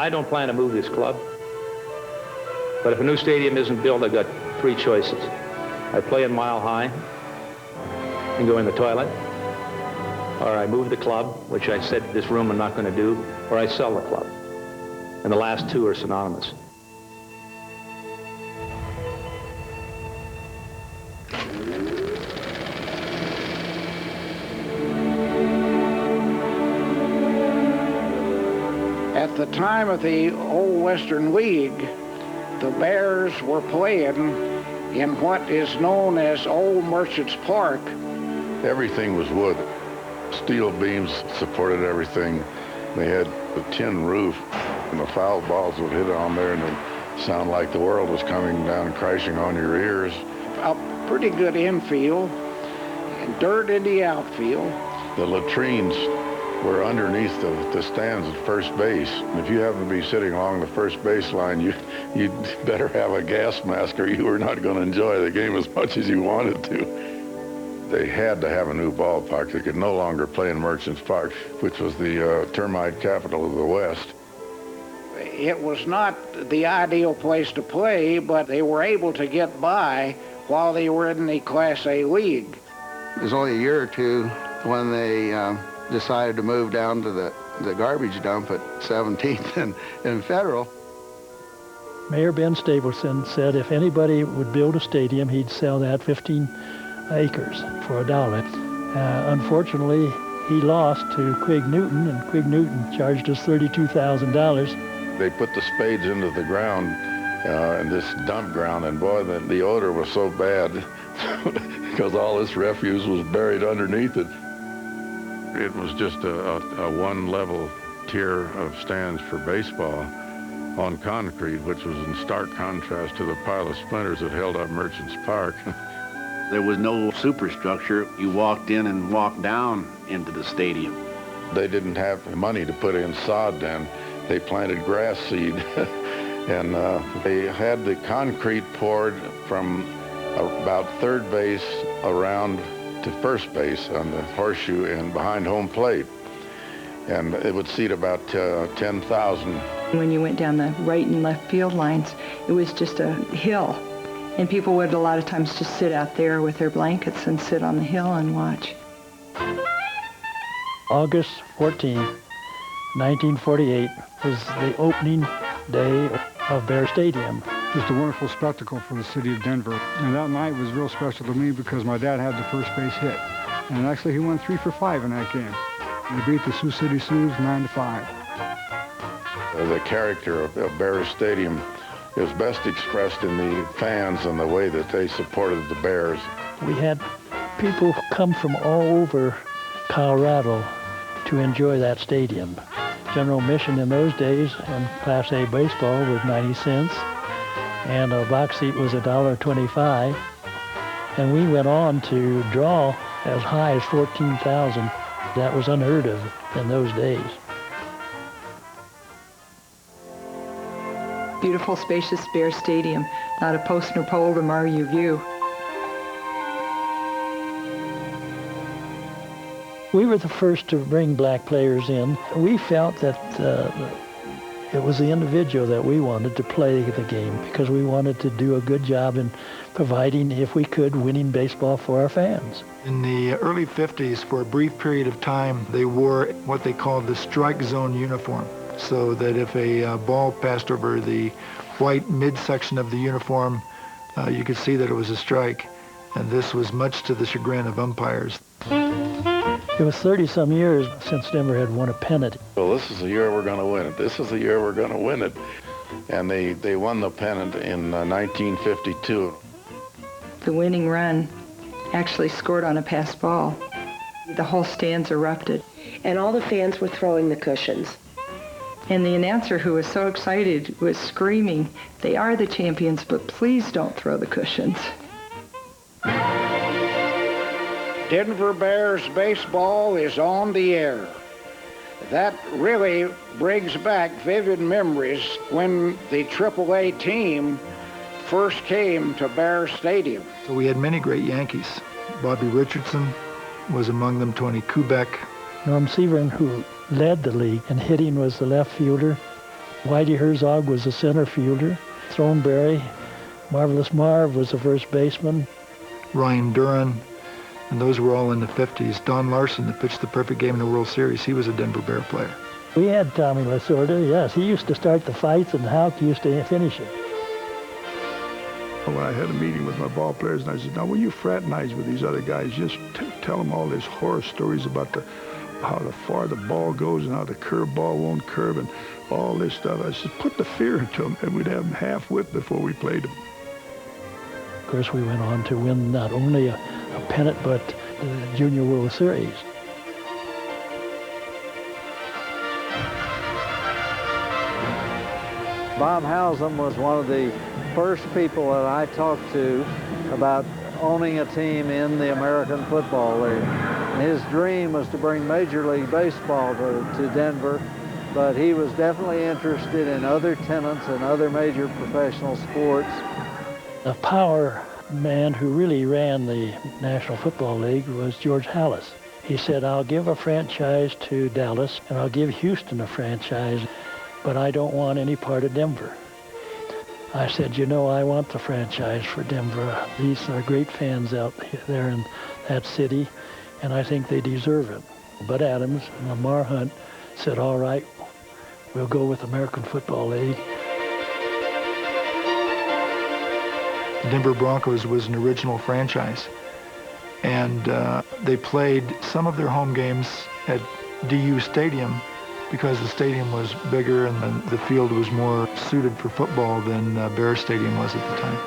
I don't plan to move this club, but if a new stadium isn't built, I've got three choices. I play in Mile High and go in the toilet, or I move the club, which I said this room I'm not going to do, or I sell the club. And the last two are synonymous. At the time of the Old Western League, the Bears were playing in what is known as Old Merchants Park. Everything was wood. Steel beams supported everything. They had a tin roof, and the foul balls would hit on there and it'd sound like the world was coming down and crashing on your ears. A pretty good infield, and dirt in the outfield. The latrines were underneath the stands at first base. And if you happen to be sitting along the first base line, you'd better have a gas mask or you were not going to enjoy the game as much as you wanted to. They had to have a new ballpark. They could no longer play in Merchants Park, which was the termite capital of the West. It was not the ideal place to play, but they were able to get by while they were in the Class A League. It was only a year or two when they decided to move down to the garbage dump at 17th and Federal. Mayor Ben Stapleton said if anybody would build a stadium, he'd sell that 15 acres for $1. Unfortunately, he lost to Quig Newton, and Quig Newton charged us $32,000. They put the spades into the ground in this dump ground, and boy, the odor was so bad because all this refuse was buried underneath it. It was just a one-level tier of stands for baseball on concrete, which was in stark contrast to the pile of splinters that held up Merchants Park. There was no superstructure. You walked in and walked down into the stadium. They didn't have money to put in sod then. They planted grass seed, and they had the concrete poured from about third base around to first base on the horseshoe and behind home plate. And it would seat about 10,000. When you went down the right and left field lines, it was just a hill. And people would a lot of times just sit out there with their blankets and sit on the hill and watch. August 14, 1948 was the opening day of Bear Stadium. Just a wonderful spectacle for the city of Denver. And that night was real special to me because my dad had the first base hit. And actually he went 3 for 5 in that game. They beat the Sioux City Sioux 9-5. The character of Bear Stadium is best expressed in the fans and the way that they supported the Bears. We had people come from all over Colorado to enjoy that stadium. General admission in those days in Class A baseball was 90 cents. And a box seat was $1.25, and we went on to draw as high as 14,000. That was unheard of in those days. Beautiful, spacious Bear Stadium, not a post nor pole to mar your view. We were the first to bring black players in. We felt that it was the individual that we wanted to play the game because we wanted to do a good job in providing, if we could, winning baseball for our fans. In the early 50s, for a brief period of time, they wore what they called the strike zone uniform, so that if a ball passed over the white midsection of the uniform, you could see that it was a strike. And this was much to the chagrin of umpires. It was 30-some years since Denver had won a pennant. Well, this is the year we're going to win it. This is the year we're going to win it. And they won the pennant in 1952. The winning run actually scored on a pass ball. The whole stands erupted. And all the fans were throwing the cushions. And the announcer, who was so excited, was screaming, "They are the champions, but please don't throw the cushions." Denver Bears baseball is on the air. That really brings back vivid memories when the AAA team first came to Bear Stadium. So we had many great Yankees. Bobby Richardson was among them, Tony Kubek. Norm Severn, who led the league, and hitting was the left fielder. Whitey Herzog was the center fielder. Thornberry, Marvelous Marv was the first baseman. Ryan Duran, and those were all in the 50s. Don Larson, that pitched the perfect game in the World Series, he was a Denver Bear player. We had Tommy Lasorda, yes. He used to start the fights, and Houck used to finish it. When I had a meeting with my ball players, and I said, now when you fraternize with these other guys, just tell them all these horror stories about how far the ball goes and how the curve ball won't curve and all this stuff. I said, put the fear into them, and we'd have them half-wit before we played them. Of course, we went on to win not only a pennant, but the Junior World Series. Bob Howsam was one of the first people that I talked to about owning a team in the American Football League. His dream was to bring Major League Baseball to Denver, but he was definitely interested in other tenants and other major professional sports. The power man who really ran the National Football League was George Halas. He said, I'll give a franchise to Dallas and I'll give Houston a franchise, but I don't want any part of Denver. I said, you know, I want the franchise for Denver. These are great fans out there in that city, and I think they deserve it. Bud Adams and Lamar Hunt said, all right, we'll go with American Football League. The Denver Broncos was an original franchise, and they played some of their home games at DU Stadium because the stadium was bigger and the field was more suited for football than Bear Stadium was at the time.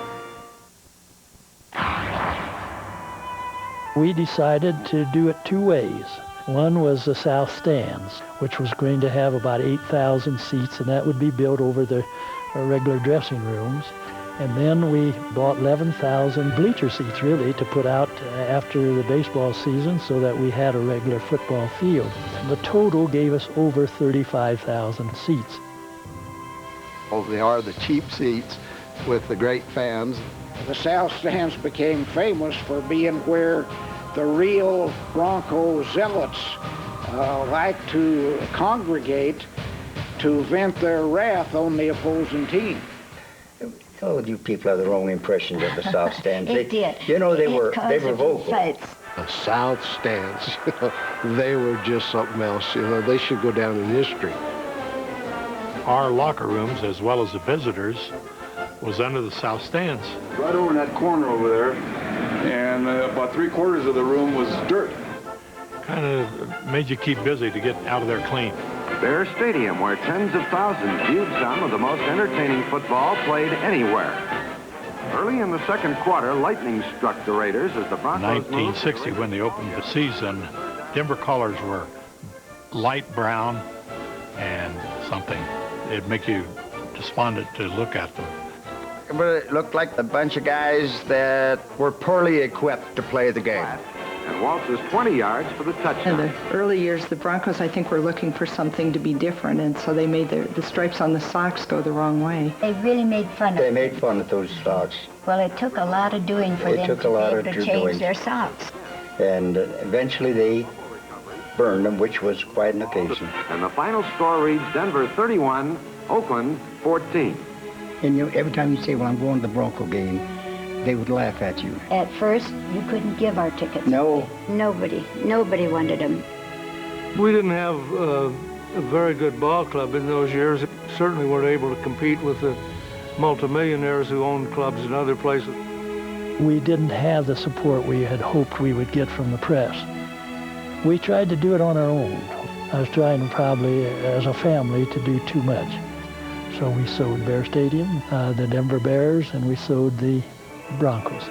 We decided to do it two ways. One was the South Stands, which was going to have about 8,000 seats, and that would be built over the regular dressing rooms. And then we bought 11,000 bleacher seats, really, to put out after the baseball season so that we had a regular football field. The total gave us over 35,000 seats. Well, they are the cheap seats with the great fans. The South Stands became famous for being where the real Bronco zealots like to congregate to vent their wrath on the opposing team. Oh, you people have the wrong impressions of the South Stands. It did. You know, they were vocal. Fights. The South Stands, they were just something else. You know, they should go down in history. Our locker rooms, as well as the visitors, was under the South Stands. Right over in that corner over there, and about 3/4 of the room was dirt. Kind of made you keep busy to get out of there clean. Bear Stadium, where tens of thousands viewed some of the most entertaining football played anywhere. Early in the second quarter, lightning struck the Raiders as the Broncos 1960, when they opened the season, Denver colors were light brown and something. It'd make you despondent to look at them. But it looked like a bunch of guys that were poorly equipped to play the game. And Waltz was 20 yards for the touchdown. In the early years, the Broncos, I think, were looking for something to be different, and so they made the stripes on the socks go the wrong way. They really made fun of They them. made fun of those socks. Well, it took a lot of doing for them to be able to change their socks. And eventually they burned them, which was quite an occasion. And the final score reads Denver 31, Oakland 14. And every time you say, well, I'm going to the Bronco game, they would laugh at you. At first, you couldn't give our tickets. No. Nobody wanted them. We didn't have a very good ball club in those years. Certainly weren't able to compete with the multimillionaires who owned clubs in other places. We didn't have the support we had hoped we would get from the press. We tried to do it on our own. I was trying probably as a family to do too much. So we sold Bear Stadium, the Denver Bears, and we sold the Broncos.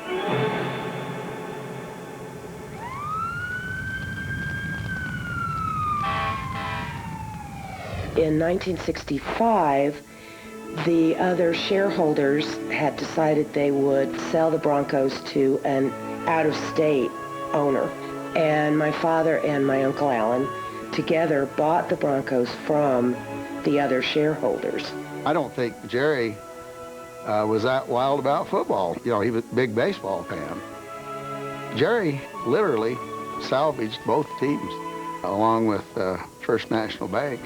In 1965, the other shareholders had decided they would sell the Broncos to an out-of-state owner. And my father and my Uncle Alan together bought the Broncos from the other shareholders. I don't think Jerry was that wild about football. You know, he was a big baseball fan. Jerry literally salvaged both teams. along with First National Bank.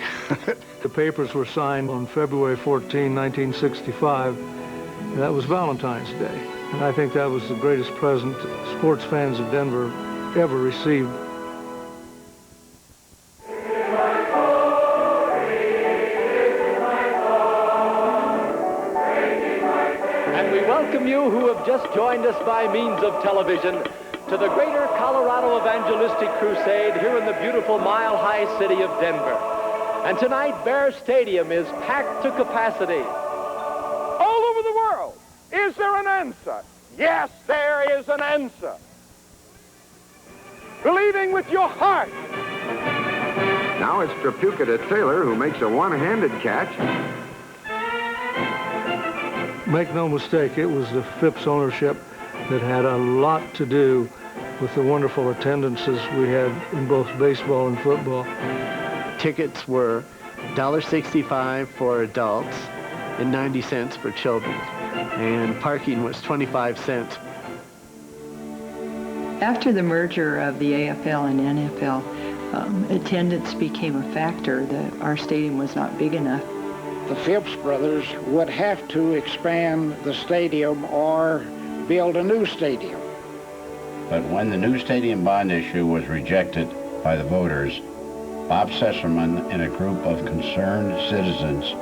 The papers were signed on February 14, 1965, and that was Valentine's Day. And I think that was the greatest present sports fans of Denver ever received. And we welcome you who have just joined us by means of television to the Greater Colorado Evangelistic Crusade here in the beautiful mile-high city of Denver. And tonight, Bear Stadium is packed to capacity. All over the world, is there an answer? Yes, there is an answer. Believing with your heart. Now it's Trapuka Taylor who makes a one-handed catch. Make no mistake, it was the Phipps ownership that had a lot to do with the wonderful attendances we had in both baseball and football. Tickets were $1.65 for adults and 90 cents for children, and parking was 25 cents. After the merger of the AFL and NFL, attendance became a factor that our stadium was not big enough. The Phipps brothers would have to expand the stadium or build a new stadium. But when the new stadium bond issue was rejected by the voters, Bob Sesserman and a group of concerned citizens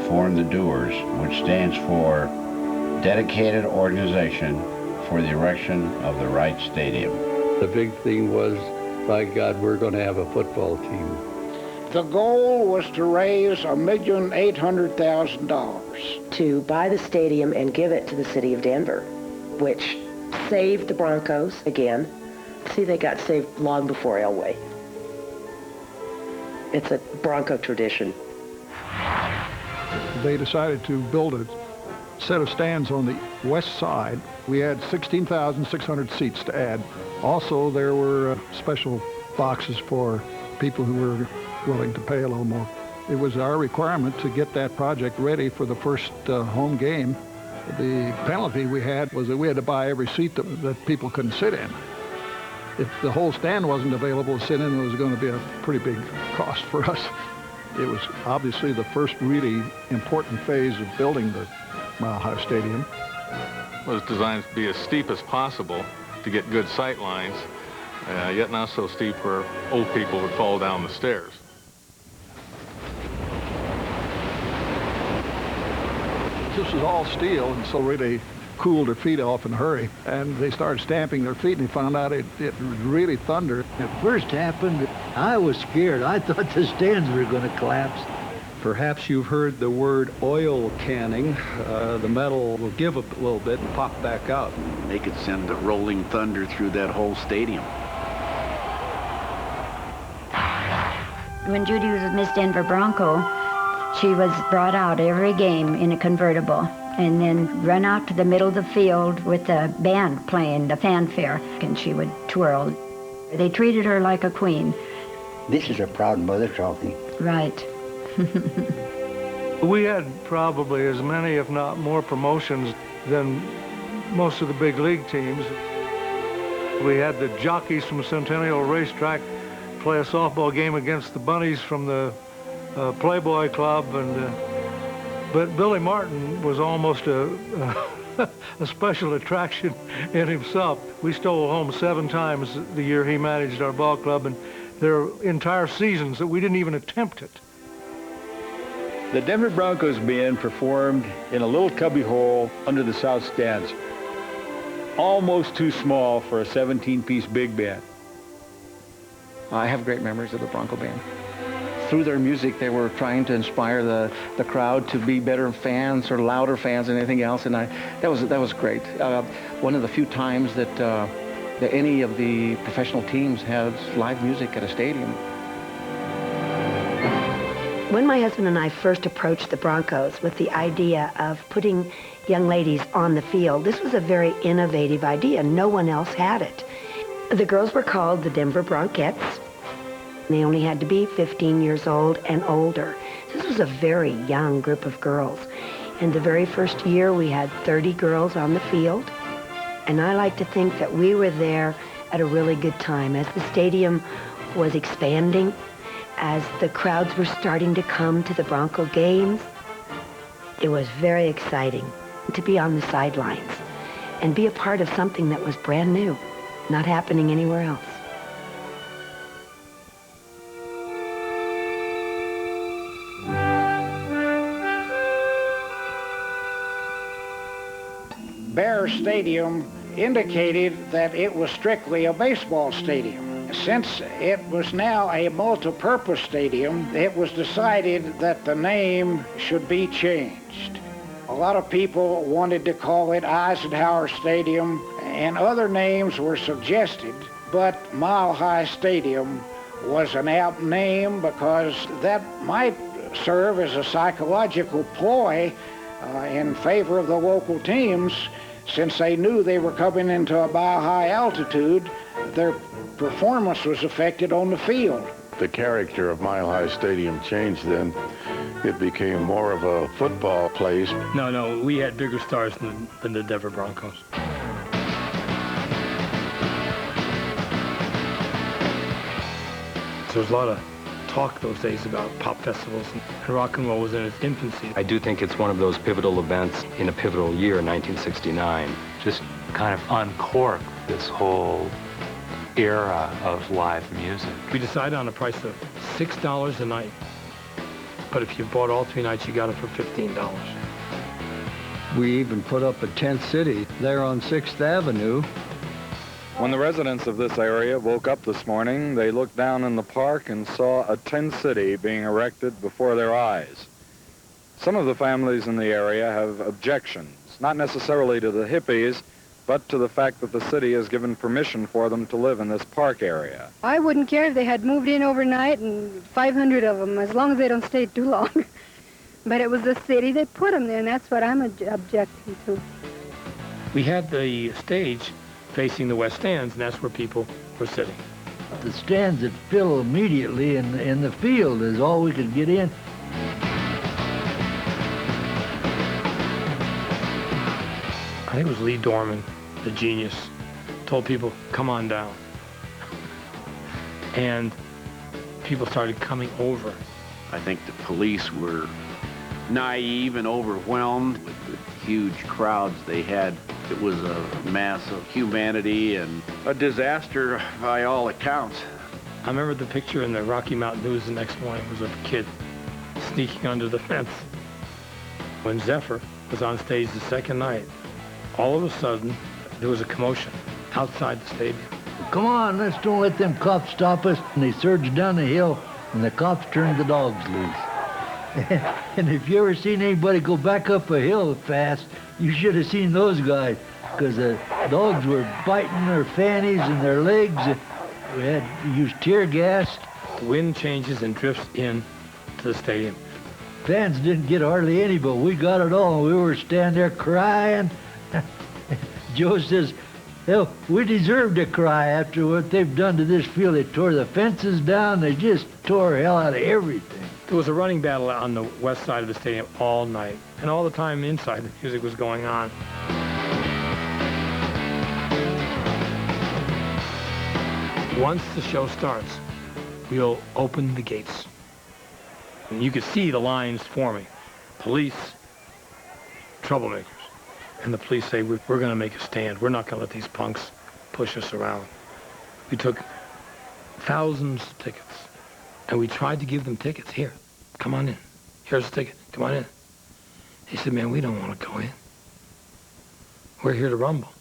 formed the Doers, which stands for Dedicated Organization for the Erection of the Right Stadium. The big thing was, by God, we're going to have a football team. The goal was to raise $1,800,000 to buy the stadium and give it to the city of Denver, which saved the Broncos again. See, they got saved long before Elway. It's a Bronco tradition. They decided to build a set of stands on the west side. We had 16,600 seats to add. Also, there were special boxes for people who were willing to pay a little more. It was our requirement to get that project ready for the first home game. The penalty we had was that we had to buy every seat that people couldn't sit in. If the whole stand wasn't available to sit in, it was going to be a pretty big cost for us. It was obviously the first really important phase of building the Mile High Stadium. It was designed to be as steep as possible to get good sight lines, yet not so steep where old people would fall down the stairs. This was all steel, and so really cooled their feet off in a hurry. And they started stamping their feet, and they found out it really thundered. It first happened, I was scared. I thought the stands were going to collapse. Perhaps you've heard the word oil canning. The metal will give up a little bit and pop back out. They could send a rolling thunder through that whole stadium. When Judy was a Miss Denver Bronco, she was brought out every game in a convertible and then run out to the middle of the field with the band playing the fanfare, and she would twirl. They treated her like a queen. This is a proud mother trophy. Right. We had probably as many, if not more, promotions than most of the big league teams. We had the jockeys from Centennial Racetrack play a softball game against the bunnies from the Playboy Club, but Billy Martin was almost a special attraction in himself. We stole home 7 times the year he managed our ball club, and there are entire seasons that we didn't even attempt it. The Denver Broncos band performed in a little cubby hole under the south stands. Almost too small for a 17-piece big band. I have great memories of the Bronco band. Through their music, they were trying to inspire the crowd to be better fans or louder fans than anything else, and that was great. One of the few times that any of the professional teams has live music at a stadium. When my husband and I first approached the Broncos with the idea of putting young ladies on the field, this was a very innovative idea. No one else had it. The girls were called the Denver Bronkettes. They only had to be 15 years old and older. This was a very young group of girls. And the very first year, we had 30 girls on the field. And I like to think that we were there at a really good time. As the stadium was expanding, as the crowds were starting to come to the Bronco games. It was very exciting to be on the sidelines and be a part of something that was brand new, not happening anywhere else. Bear Stadium indicated that it was strictly a baseball stadium. Since it was now a multi-purpose stadium, it was decided that the name should be changed. A lot of people wanted to call it Eisenhower Stadium, and other names were suggested, but Mile High Stadium was an apt name because that might serve as a psychological ploy in favor of the local teams. Since they knew they were coming into a mile-high altitude, their performance was affected on the field. The character of Mile High Stadium changed then. It became more of a football place. No, we had bigger stars than the Denver Broncos. There was a lot of talk those days about pop festivals, and rock and roll was in its infancy. I do think it's one of those pivotal events in a pivotal year, 1969. Just kind of uncork this whole era of live music. We decided on a price of $6 a night, but if you bought all 3 nights, you got it for $15. We even put up a tent city there on 6th Avenue. When the residents of this area woke up this morning, they looked down in the park and saw a tent city being erected before their eyes. Some of the families in the area have objections, not necessarily to the hippies, but to the fact that the city has given permission for them to live in this park area. I wouldn't care if they had moved in overnight and 500 of them, as long as they don't stay too long. But it was the city that put them there, and that's what I'm objecting to. We had the stage facing the west stands, and that's where people were sitting. The stands that fill immediately in the field is all we could get in. I think it was Lee Dorman, the genius, told people, come on down. And people started coming over. I think the police were naive and overwhelmed with the huge crowds they had. It was a mass of humanity and a disaster by all accounts. I remember the picture in the Rocky Mountain News the next morning was of a kid sneaking under the fence. When Zephyr was on stage the second night, all of a sudden, there was a commotion outside the stadium. Come on, let's don't let them cops stop us. And they surged down the hill, and the cops turned the dogs loose. And if you ever seen anybody go back up a hill fast, you should have seen those guys, because the dogs were biting their fannies and their legs. We had to use tear gas. The wind changes and drifts in to the stadium. Fans didn't get hardly any, but we got it all. We were standing there crying. Joe says, hell, we deserve to cry after what they've done to this field. They tore the fences down. They just tore hell out of everything. There was a running battle on the west side of the stadium all night, and all the time inside the music was going on. Once the show starts, we'll open the gates. And you could see the lines forming. Police, troublemakers. And the police say, we're going to make a stand. We're not going to let these punks push us around. We took thousands of tickets, and we tried to give them tickets. Here, come on in. Here's a ticket. Come on in. They said, man, we don't want to go in. We're here to rumble.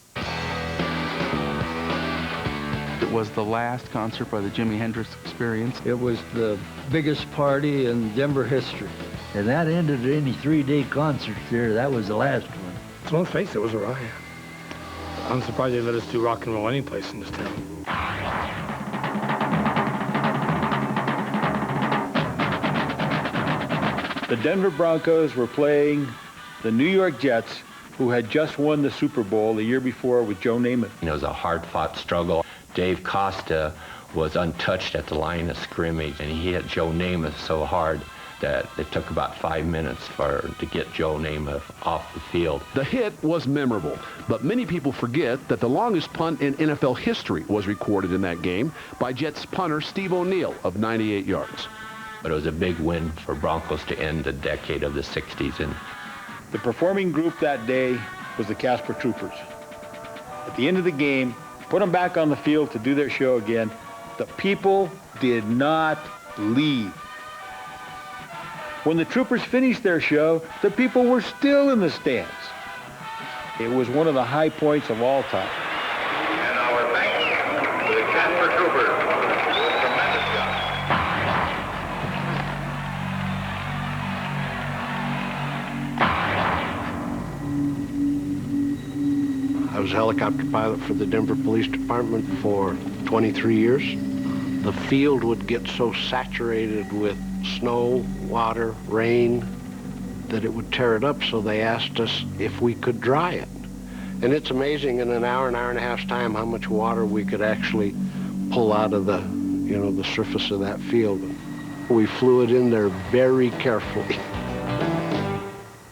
It was the last concert by the Jimi Hendrix Experience. It was the biggest party in Denver history. And that ended any 3-day concerts there. That was the last one. So let's face it, it was a riot. I'm surprised they let us do rock and roll any place in this town. The Denver Broncos were playing the New York Jets, who had just won the Super Bowl the year before with Joe Namath. It was a hard-fought struggle. Dave Costa was untouched at the line of scrimmage, and he hit Joe Namath so hard that it took about 5 minutes to get Joe Namath off the field. The hit was memorable, but many people forget that the longest punt in NFL history was recorded in that game by Jets punter Steve O'Neill of 98 yards. But it was a big win for Broncos to end the decade of the 60s. And the performing group that day was the Casper Troopers. At the end of the game, put them back on the field to do their show again. The people did not leave. When the Troopers finished their show, the people were still in the stands. It was one of the high points of all time. And our thanks to the Casper Troopers. Tremendous job. I was a helicopter pilot for the Denver Police Department for 23 years. The field would get so saturated with snow, water, rain, that it would tear it up, so they asked us if we could dry it. And it's amazing in an hour and a half's time how much water we could actually pull out of the, the surface of that field. We flew it in there very carefully.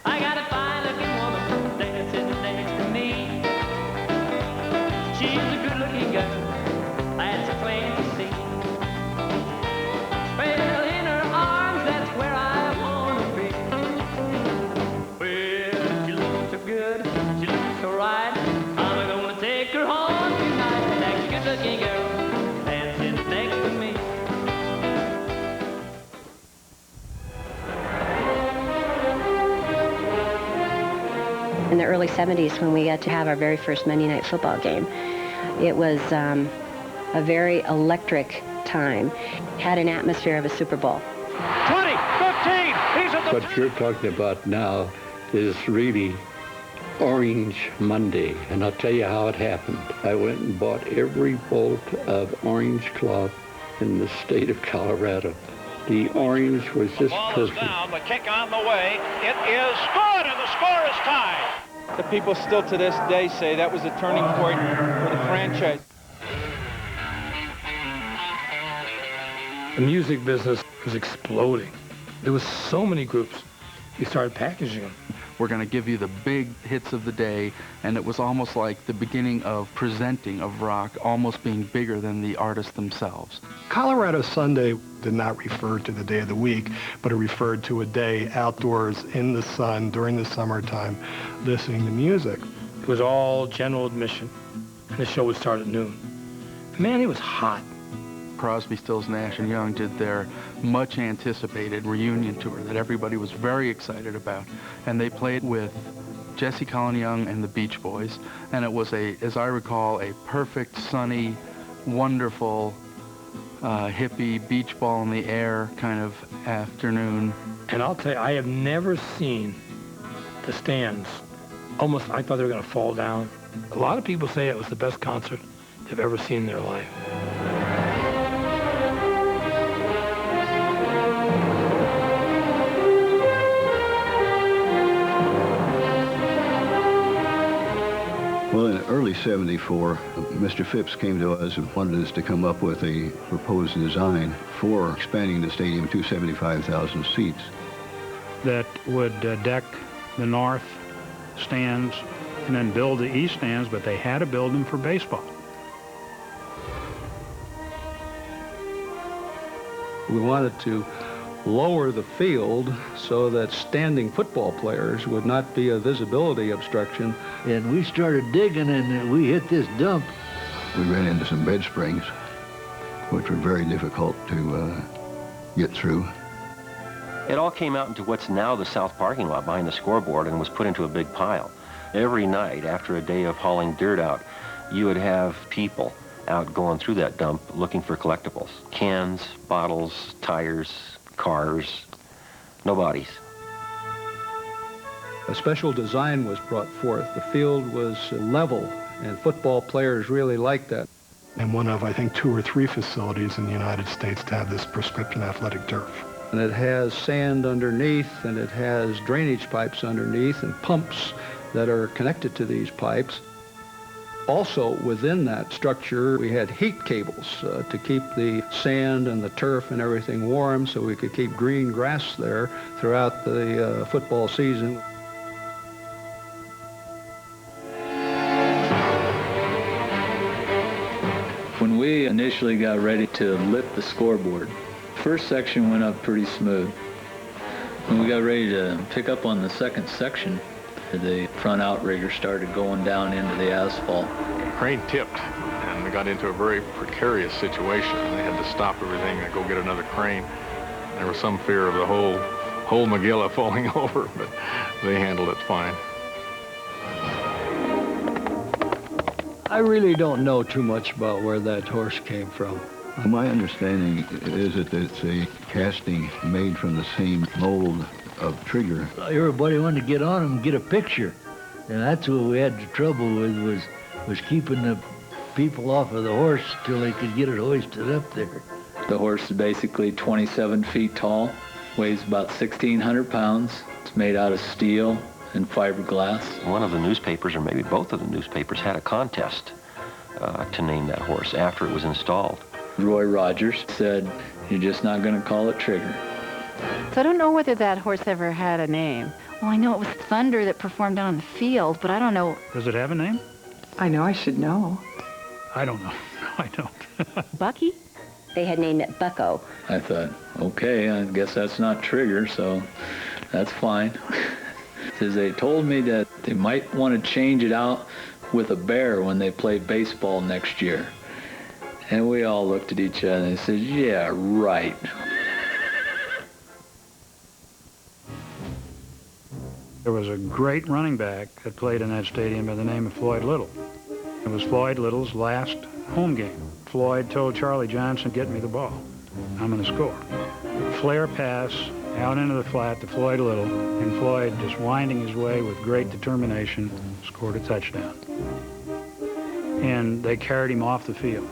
I got a fine-looking woman dancing next to me. She's a good-looking girl, that's plain to see. Well, in her arms, that's where I want to be. Well, she looks so good, she looks so right. I'm gonna take her home tonight. That's a good-looking girl dancing next to me. In the early 70s, when we got to have our very first Monday Night Football game, it was a very electric time. Had an atmosphere of a Super Bowl. 20, 15, he's at the... What you're talking about now is really Orange Monday, and I'll tell you how it happened. I went and bought every bolt of orange cloth in the state of Colorado. The orange was just perfect. Down, the kick on the way. It is good, and the score is tied. The people still to this day say that was a turning point for the franchise. The music business was exploding. There was so many groups. We started packaging them. We're going to give you the big hits of the day, and it was almost like the beginning of presenting of rock almost being bigger than the artists themselves. Colorado Sunday did not refer to the day of the week, but it referred to a day outdoors in the sun during the summertime listening to music. It was all general admission, and the show would start at noon. Man, it was hot. Crosby, Stills, Nash & Young did their much-anticipated reunion tour that everybody was very excited about. And they played with Jesse Colin Young and the Beach Boys. And it was, as I recall, a perfect, sunny, wonderful, hippie, beach ball in the air kind of afternoon. And I'll tell you, I have never seen the stands. Almost, I thought they were going to fall down. A lot of people say it was the best concert they've ever seen in their life. Well, in early '74, Mr. Phipps came to us and wanted us to come up with a proposed design for expanding the stadium to 75,000 seats. That would deck the north stands and then build the east stands, but they had to build them for baseball. We wanted to lower the field so that standing football players would not be a visibility obstruction. And we started digging and we hit this dump. We ran into some bed springs, which were very difficult to get through. It all came out into what's now the south parking lot behind the scoreboard and was put into a big pile. Every night after a day of hauling dirt out, you would have people out going through that dump looking for collectibles. Cans, bottles, tires, cars, no bodies. A special design was brought forth. The field was level, and football players really liked that. And one of, I think, 2 or 3 facilities in the United States to have this prescription athletic turf. And it has sand underneath, and it has drainage pipes underneath, and pumps that are connected to these pipes. Also, within that structure, we had heat cables to keep the sand and the turf and everything warm so we could keep green grass there throughout the football season. When we initially got ready to lift the scoreboard, first section went up pretty smooth. When we got ready to pick up on the second section, the front outrigger started going down into the asphalt. The crane tipped, and we got into a very precarious situation. They had to stop everything and go get another crane. There was some fear of the whole Magilla falling over, but they handled it fine. I really don't know too much about where that horse came from. My understanding is that it's a casting made from the same mold of Trigger. Everybody wanted to get on him and get a picture. And that's what we had the trouble with, was keeping the people off of the horse till they could get it hoisted up there. The horse is basically 27 feet tall, weighs about 1,600 pounds. It's made out of steel and fiberglass. One of the newspapers, or maybe both of the newspapers, had a contest to name that horse after it was installed. Roy Rogers said, "You're just not going to call it Trigger." So I don't know whether that horse ever had a name. Well, I know it was Thunder that performed out on the field, but I don't know. Does it have a name? I know I should know. I don't know. No, I don't. Bucky? They had named it Bucko. I thought, okay, I guess that's not Trigger, so that's fine. Says they told me that they might want to change it out with a bear when they play baseball next year. And we all looked at each other and said, yeah, right. There was a great running back that played in that stadium by the name of Floyd Little. It was Floyd Little's last home game. Floyd told Charlie Johnson, "Get me the ball. I'm going to score." Flare pass out into the flat to Floyd Little, and Floyd, just winding his way with great determination, scored a touchdown. And they carried him off the field.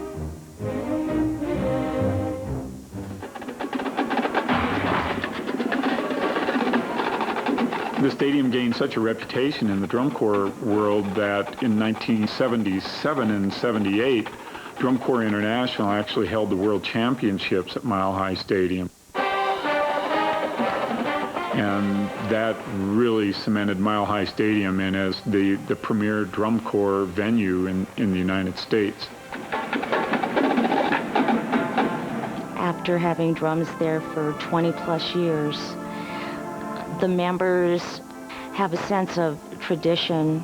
The stadium gained such a reputation in the drum corps world that in 1977 and 78, Drum Corps International actually held the World Championships at Mile High Stadium. And that really cemented Mile High Stadium in as the premier drum corps venue in the United States. After having drums there for 20 plus years, the members have a sense of tradition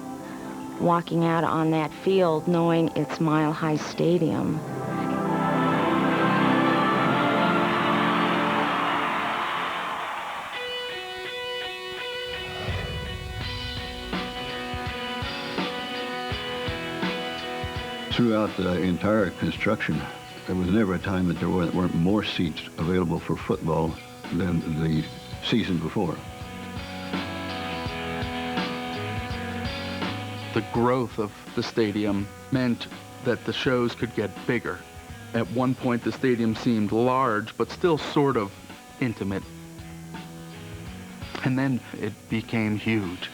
walking out on that field knowing it's Mile High Stadium. Throughout the entire construction, there was never a time that there weren't more seats available for football than the season before. The growth of the stadium meant that the shows could get bigger. At one point, the stadium seemed large, but still sort of intimate. And then it became huge.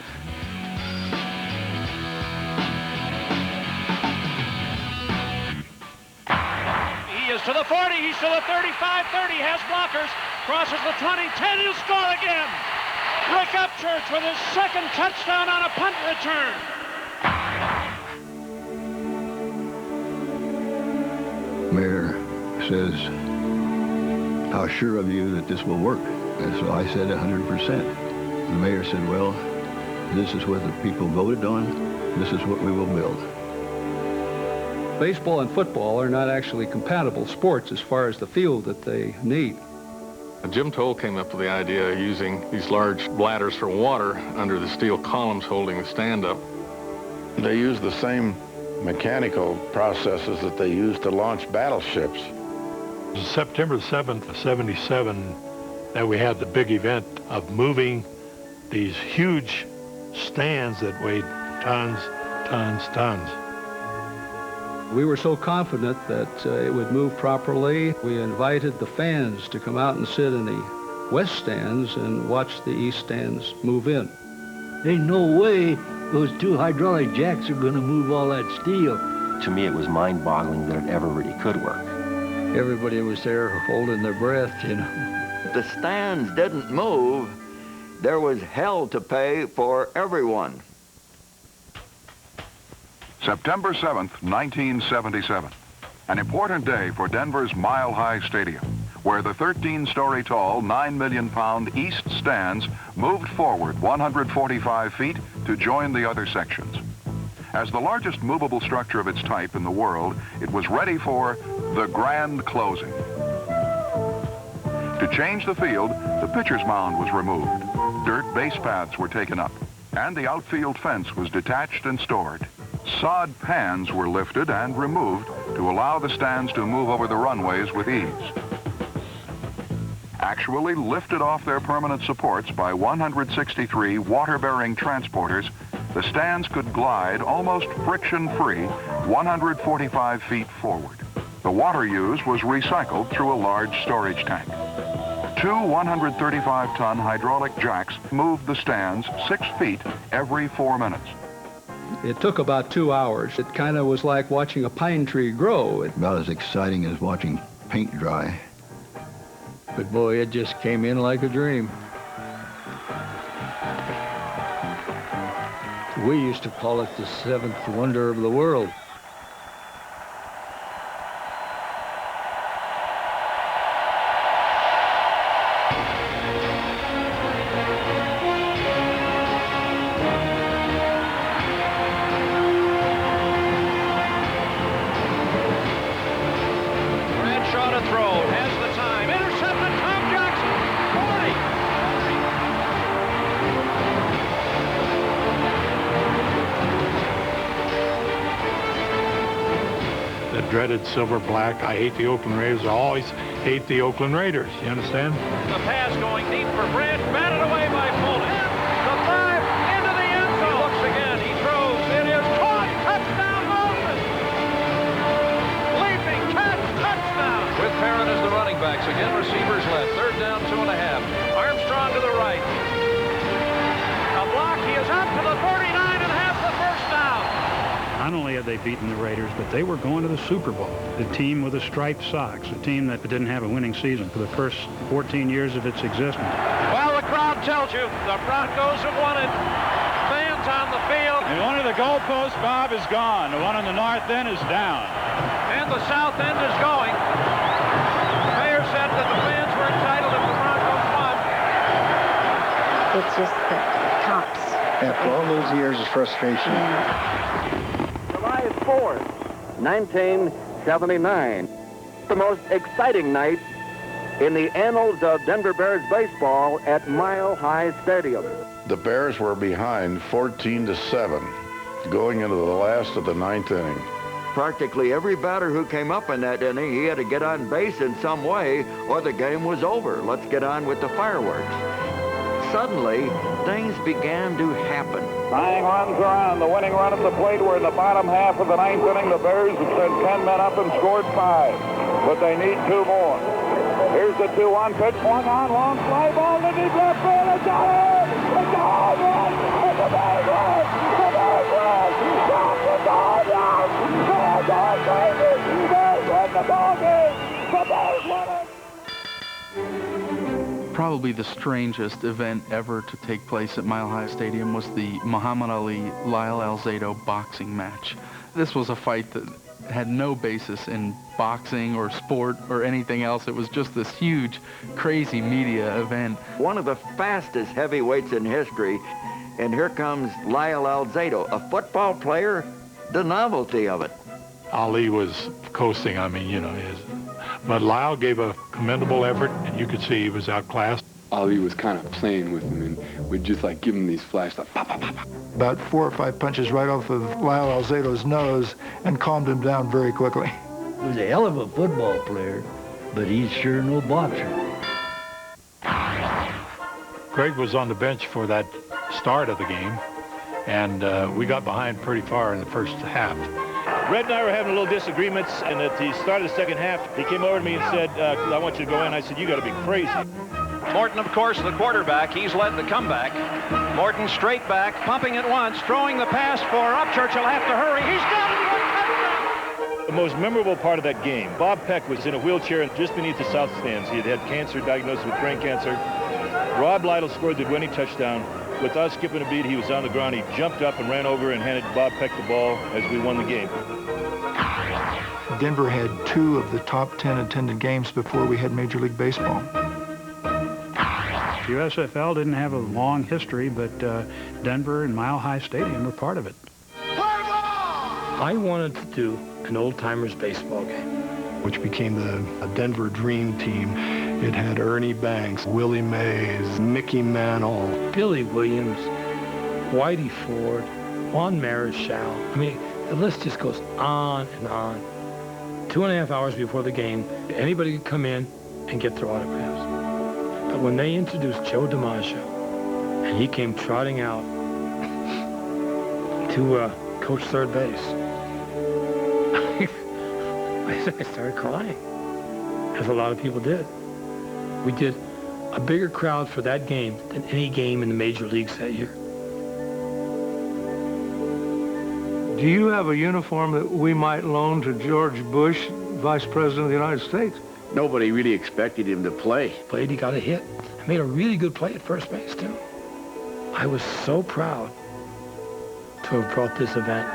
He is to the 40, he's to the 35, 30, has blockers, crosses the 20, 10, he'll score again. Rick Upchurch with his second touchdown on a punt return. Mayor says, "How sure of you that this will work?" And so I said 100%. The mayor said, "Well, this is what the people voted on. This is what we will build." Baseball and football are not actually compatible sports as far as the field that they need. Jim Toll came up with the idea of using these large bladders for water under the steel columns holding the stand up. They use the same mechanical processes that they used to launch battleships. September 7th of 77 that we had the big event of moving these huge stands that weighed tons, tons, tons. We were so confident that it would move properly. We invited the fans to come out and sit in the west stands and watch the east stands move in. Ain't no way Those 2 hydraulic jacks are going to move all that steel. To me, it was mind-boggling that it ever really could work. Everybody was there holding their breath, you know. If the stands didn't move, there was hell to pay for everyone. September 7th, 1977. An important day for Denver's Mile High Stadium, where the 13-story tall, 9 million pound east stands moved forward 145 feet to join the other sections. As the largest movable structure of its type in the world, it was ready for the grand closing. To change the field, the pitcher's mound was removed. Dirt base paths were taken up, and the outfield fence was detached and stored. Sod pans were lifted and removed to allow the stands to move over the runways with ease. Actually lifted off their permanent supports by 163 water-bearing transporters, the stands could glide almost friction-free 145 feet forward. The water used was recycled through a large storage tank. 2 135-ton hydraulic jacks moved the stands 6 feet every 4 minutes. It took about 2 hours. It kind of was like watching a pine tree grow. About as exciting as watching paint dry. But boy, it just came in like a dream. We used to call it the 7th wonder of the world. Bradshaw to throw, has the time, intercepted, Tom Jackson, 40. The dreaded silver black. I hate the Oakland Raiders. I always hate the Oakland Raiders. You understand? The pass going deep for Branch, batted away by Fulton. The 5 into the end zone. He looks again, he throws, it is caught, touchdown Molson. Leaping catch, touchdown. With Parent as the running backs, again receivers left, 3rd down, 2.5. Armstrong to the right. A block, he is up to the 39 and has the first down. Not only had they beaten the Raiders, but they were going to the Super Bowl. The team with the striped socks, a team that didn't have a winning season for the first 14 years of its existence. Well, the crowd tells you the Broncos have won it. Fans on the field. And one of the goalposts, Bob, is gone. The one on the north end is down. And the south end is going. The mayor said that the fans were entitled if the Broncos won. It's just the tops. After all those years of frustration. July 4th, 1979. The most exciting night in the annals of Denver Bears baseball at Mile High Stadium. The Bears were behind 14-7, going into the last of the 9th inning. Practically every batter who came up in that inning, he had to get on base in some way or the game was over. Let's get on with the fireworks. Suddenly, things began to happen. Tying runs around. The winning run at the plate. We're in the bottom half of the 9th inning. The Bears have sent 10 men up and scored 5, but they need 2 more. Here's the 2-1 pitch. Swung on, long fly ball to deep left field. It's out here. It's a home run. It's a big run. The Bears win. Stop the Dodgers. Bears are crazy. Bears win the ball game. The Bears win it. Probably the strangest event ever to take place at Mile High Stadium was the Muhammad Ali-Lyle Alzado boxing match. This was a fight that had no basis in boxing or sport or anything else. It was just this huge, crazy media event. One of the fastest heavyweights in history, and here comes Lyle Alzado, a football player, the novelty of it. Ali was coasting, but Lyle gave a commendable effort, and you could see he was outclassed. Ali was kind of playing with him and would just like give him these flashes, like pop, pop, pop, pop. About 4 or 5 punches right off of Lyle Alzado's nose and calmed him down very quickly. He was a hell of a football player, but he's sure no boxer. Greg was on the bench for that start of the game, and we got behind pretty far in the first half. Red and I were having a little disagreements, and at the start of the second half, he came over to me and said, I want you to go in. I said, you got to be crazy. Morton, of course, the quarterback. He's led the comeback. Morton straight back, pumping at once, throwing the pass for Upchurch. He'll have to hurry. He's got it. The most memorable part of that game, Bob Peck was in a wheelchair just beneath the south stands. He had had cancer, diagnosed with brain cancer. Rob Lytle scored the winning touchdown. With us skipping a beat, he was on the ground. He jumped up and ran over and handed Bob Peck the ball as we won the game. Denver had 2 of the top 10 attended games before we had Major League Baseball. USFL didn't have a long history, but Denver and Mile High Stadium were part of it. I wanted to do an old-timers baseball game, which became the Denver Dream Team. It had Ernie Banks, Willie Mays, Mickey Mantle, Billy Williams, Whitey Ford, Juan Marichal. I mean, the list just goes on and on. 2.5 hours before the game, anybody could come in and get their autographs. But when they introduced Joe DiMaggio, and he came trotting out to coach third base, I started crying, as a lot of people did. We did a bigger crowd for that game than any game in the major leagues that year. Do you have a uniform that we might loan to George Bush, Vice President of the United States? Nobody really expected him to play. Played, he got a hit. I made a really good play at first base, too. I was so proud to have brought this event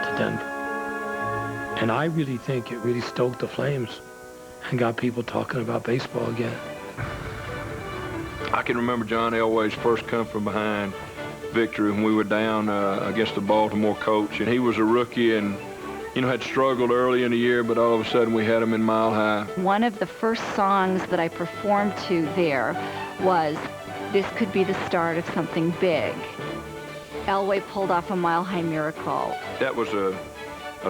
to Denver. And I really think it really stoked the flames and got people talking about baseball again. I can remember John Elway's first come from behind victory when we were down against the Baltimore Colts, and he was a rookie and, you know, had struggled early in the year, but all of a sudden we had him in Mile High. One of the first songs that I performed to there was "This Could Be the Start of Something Big." Elway pulled off a Mile High miracle. That was a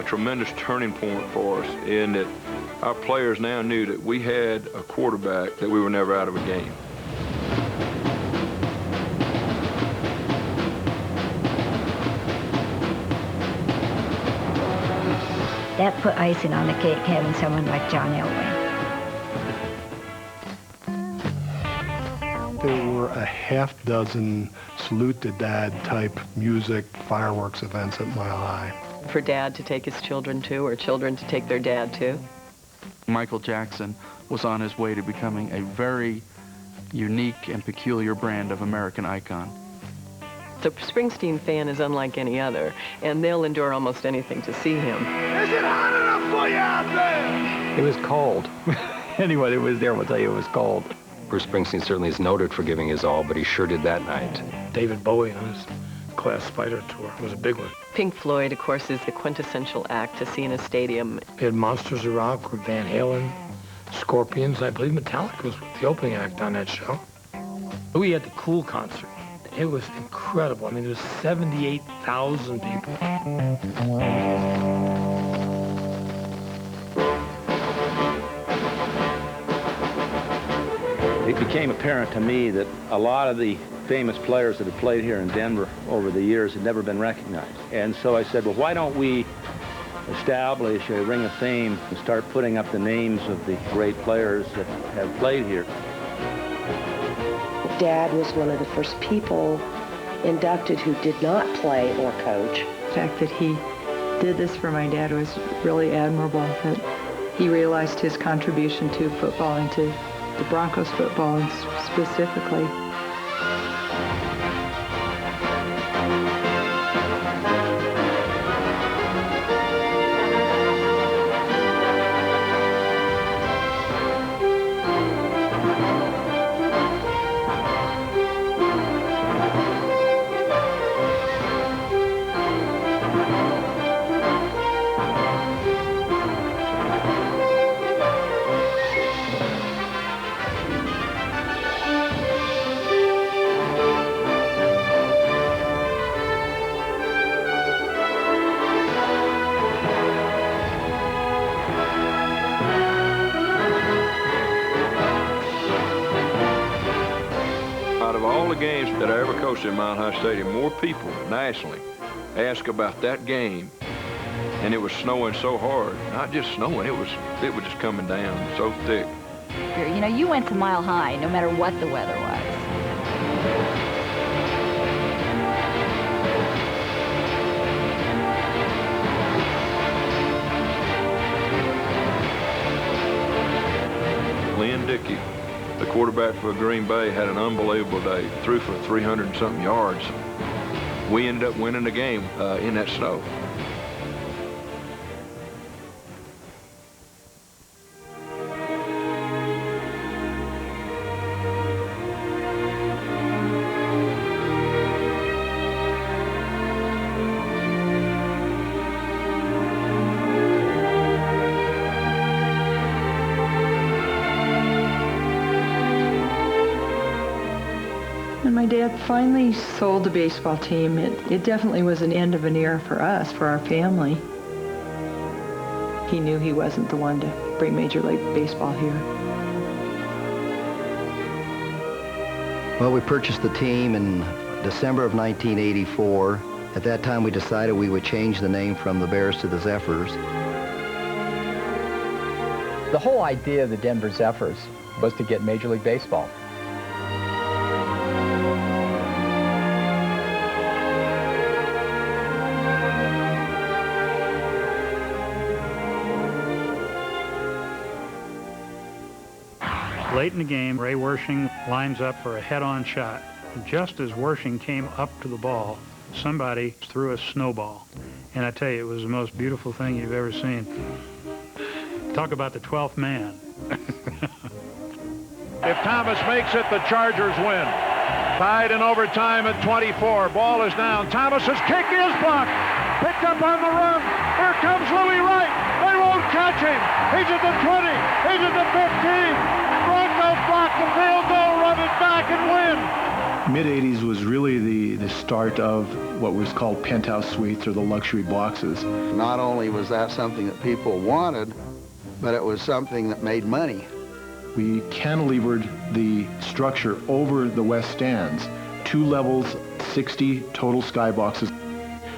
tremendous turning point for us in that our players now knew that we had a quarterback that we were never out of a game. That put icing on the cake, having someone like John Elway. There were a half dozen salute to dad type music fireworks events at Mile High. For dad to take his children to, or children to take their dad to. Michael Jackson was on his way to becoming a very unique and peculiar brand of American icon. The Springsteen fan is unlike any other, and they'll endure almost anything to see him. Is it hot enough for you out there? It was cold. Anyone who was there will tell you it was cold. Bruce Springsteen certainly is noted for giving his all, but he sure did that night. David Bowie on his Glass Spider tour was a big one. Pink Floyd, of course, is the quintessential act to see in a stadium. We had Monsters of Rock with Van Halen, Scorpions. I believe Metallica was the opening act on that show. We had the Cool concert. It was incredible. I mean, there was 78,000 people. It became apparent to me that a lot of the famous players that have played here in Denver over the years had never been recognized. And so I said, well, why don't we establish a Ring of Fame and start putting up the names of the great players that have played here. Dad was one of the first people inducted who did not play or coach. The fact that he did this for my dad was really admirable, that he realized his contribution to football and to the Broncos football specifically. At Mile High Stadium, more people nationally ask about that game, and it was snowing so hard. Not just snowing, it was just coming down so thick. atmosphere. You know, you went to Mile High no matter what the weather was. Lynn Dickey, the quarterback for Green Bay, had an unbelievable day. Threw for 300 and something yards. We ended up winning the game in that snow. When my dad finally sold the baseball team, it definitely was an end of an era for us, for our family. He knew he wasn't the one to bring Major League Baseball here. Well, we purchased the team in December of 1984. At that time, we decided we would change the name from the Bears to the Zephyrs. The whole idea of the Denver Zephyrs was to get Major League Baseball. Late in the game, Ray Wersching lines up for a head-on shot. And just as Wersching came up to the ball, somebody threw a snowball. And I tell you, it was the most beautiful thing you've ever seen. Talk about the 12th man. If Thomas makes it, the Chargers win. Tied in overtime at 24. Ball is down. Thomas's kick is blocked. Picked up on the run. Here comes Louis Wright. They won't catch him. He's at the 20. He's at the 15. Broncos block the field goal, run it back and win. Mid-'80s was really the start of what was called penthouse suites or the luxury boxes. Not only was that something that people wanted, but it was something that made money. We cantilevered the structure over the west stands. 2 levels, 60 total skyboxes.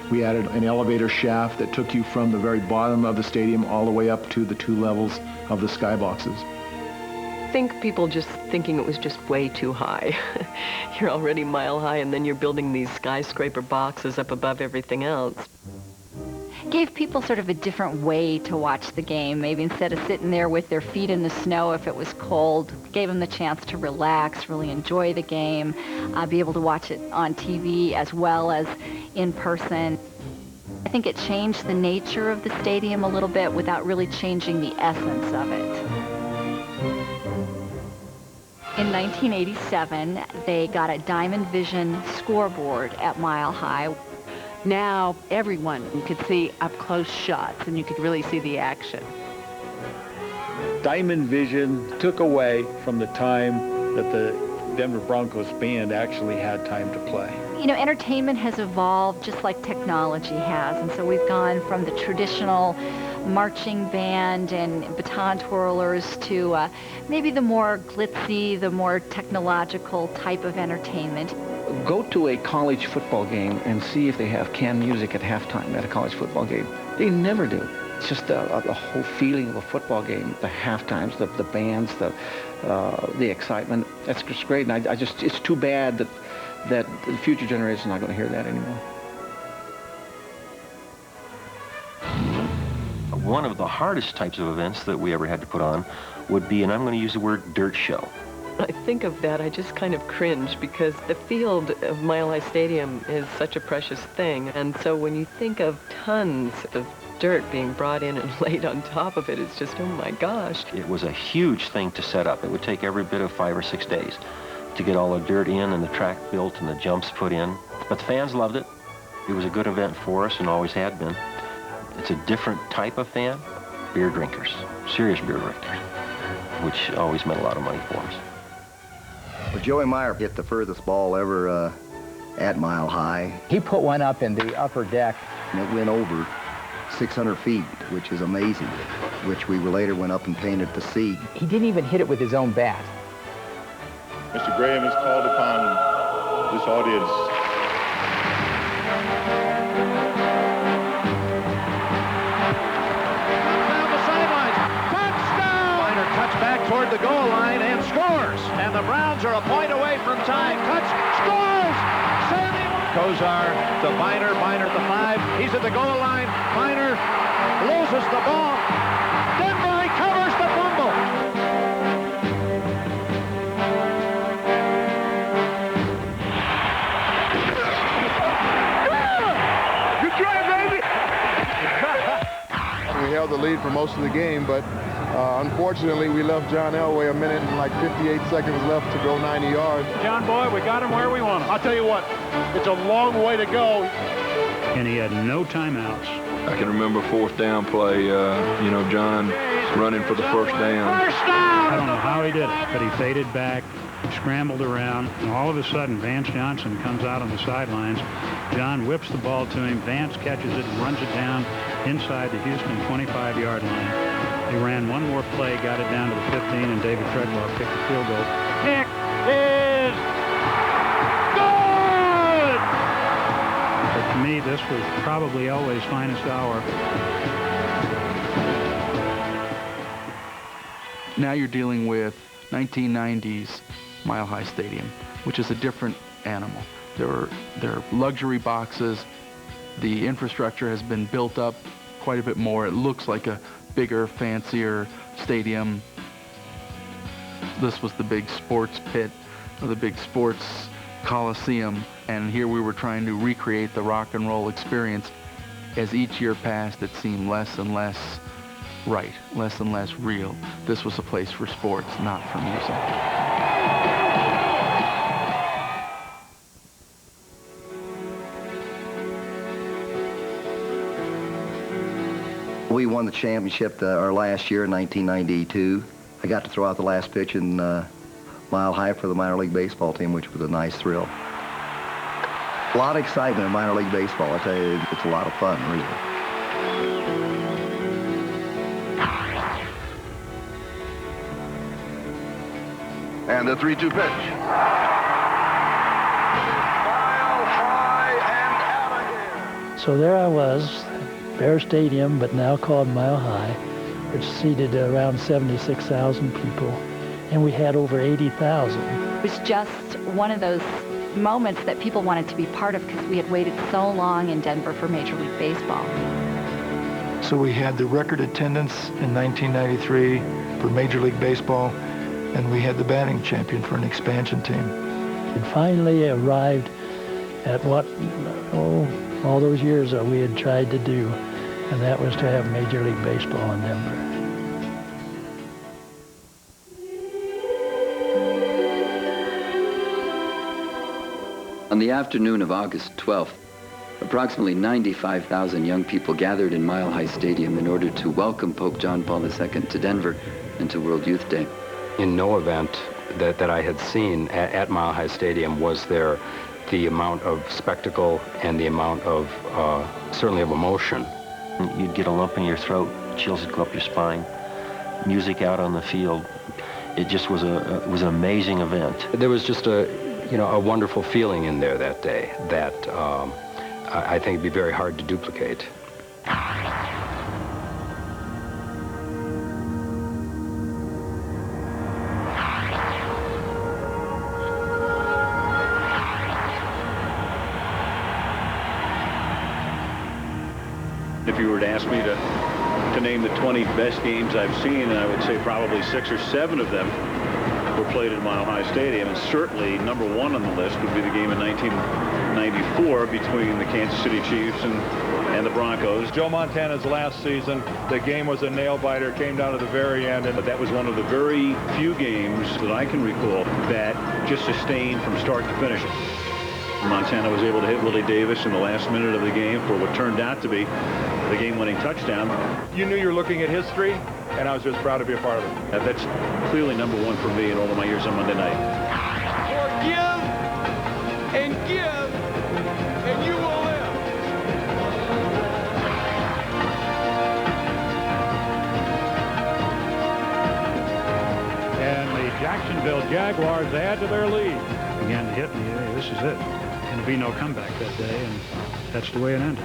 We added an elevator shaft that took you from the very bottom of the stadium all the way up to the 2 levels of the skyboxes. I think people just thinking it was just way too high. You're already mile high, and then you're building these skyscraper boxes up above everything else. Gave people sort of a different way to watch the game. Maybe instead of sitting there with their feet in the snow if it was cold, gave them the chance to relax, really enjoy the game, be able to watch it on TV as well as in person. I think it changed the nature of the stadium a little bit without really changing the essence of it. In 1987, they got a Diamond Vision scoreboard at Mile High. Now everyone could see up-close shots, and you could really see the action. Diamond Vision took away from the time that the Denver Broncos band actually had time to play. You know, entertainment has evolved just like technology has, and so we've gone from the traditional marching band and baton twirlers to maybe the more glitzy, the more technological type of entertainment. Go to a college football game and see if they have canned music at halftime at a college football game. They never do. It's just the whole feeling of a football game, the halftimes, the bands, the excitement. That's just great. And it's too bad that the future generation is not going to hear that anymore. One of the hardest types of events that we ever had to put on would be, and I'm going to use the word, dirt show. I think of that, I just kind of cringe because the field of Mile High Stadium is such a precious thing. And so when you think of tons of dirt being brought in and laid on top of it, it's just, oh my gosh. It was a huge thing to set up. It would take every bit of 5 or 6 days to get all the dirt in and the track built and the jumps put in. But the fans loved it. It was a good event for us and always had been. It's a different type of fan, beer drinkers, serious beer drinkers, which always meant a lot of money for us. Well, Joey Meyer hit the furthest ball ever at Mile High. He put one up in the upper deck. And it went over 600 feet, which is amazing, which we later went up and painted to see. He didn't even hit it with his own bat. Mr. Graham has called upon this audience. Cuts back toward the goal line and scores. And the Browns are a point away from tying. Cuts, scores! Sammy Kozar to Biner. Biner at the 5. He's at the goal line. Biner loses the ball. Denver recovers the fumble. We held the lead for most of the game, but unfortunately, we left John Elway a minute and like 58 seconds left to go 90 yards. John Boy, we got him where we want him. I'll tell you what, it's a long way to go. And he had no timeouts. I can remember fourth down play, you know, John running for the first down. I don't know how he did it, but he faded back, scrambled around, and all of a sudden, Vance Johnson comes out on the sidelines. John whips the ball to him. Vance catches it and runs it down inside the Houston 25-yard line. They ran one more play, got it down to the 15, and David Treadwell kicked the field goal. Kick is good! But to me, this was probably Elway's finest hour. Now you're dealing with 1990s Mile High Stadium, which is a different animal. There are luxury boxes. The infrastructure has been built up quite a bit more. It looks like a bigger, fancier stadium. This was the big sports pit, or the big sports coliseum, and here we were trying to recreate the rock and roll experience. As each year passed, it seemed less and less right, less and less real. This was a place for sports, not for music. We won the championship our last year in 1992. I got to throw out the last pitch in Mile High for the minor league baseball team, which was a nice thrill. A lot of excitement in minor league baseball. I tell you, it's a lot of fun, really. And the 3-2 pitch. So there I was, Bear Stadium, but now called Mile High, which seated around 76,000 people, and we had over 80,000. It was just one of those moments that people wanted to be part of because we had waited so long in Denver for Major League Baseball. So we had the record attendance in 1993 for Major League Baseball, and we had the batting champion for an expansion team. It finally arrived at what, all those years that we had tried to do, and that was to have Major League Baseball in Denver. On the afternoon of August 12th, approximately 95,000 young people gathered in Mile High Stadium in order to welcome Pope John Paul II to Denver and to World Youth Day. In no event that I had seen at Mile High Stadium was there the amount of spectacle and the amount of, certainly of emotion. You'd get a lump in your throat, chills would go up your spine, music out on the field. It just was an amazing event. There was just a wonderful feeling in there that day that I think it'd be very hard to duplicate. If you were to ask me to name the 20 best games I've seen, I would say probably 6 or 7 of them were played at Mile High Stadium, and certainly number 1 on the list would be the game in 1994 between the Kansas City Chiefs and the Broncos. Joe Montana's last season, the game was a nail-biter, came down to the very end. But that was one of the very few games that I can recall that just sustained from start to finish. Montana was able to hit Willie Davis in the last minute of the game for what turned out to be the game-winning touchdown. You knew you were looking at history, and I was just proud to be a part of it. That's clearly number 1 for me in all of my years on Monday night. Forgive and give, and you will live. And the Jacksonville Jaguars add to their lead. Began to hit me. Hey, this is it. Going to be no comeback that day, and that's the way it ended.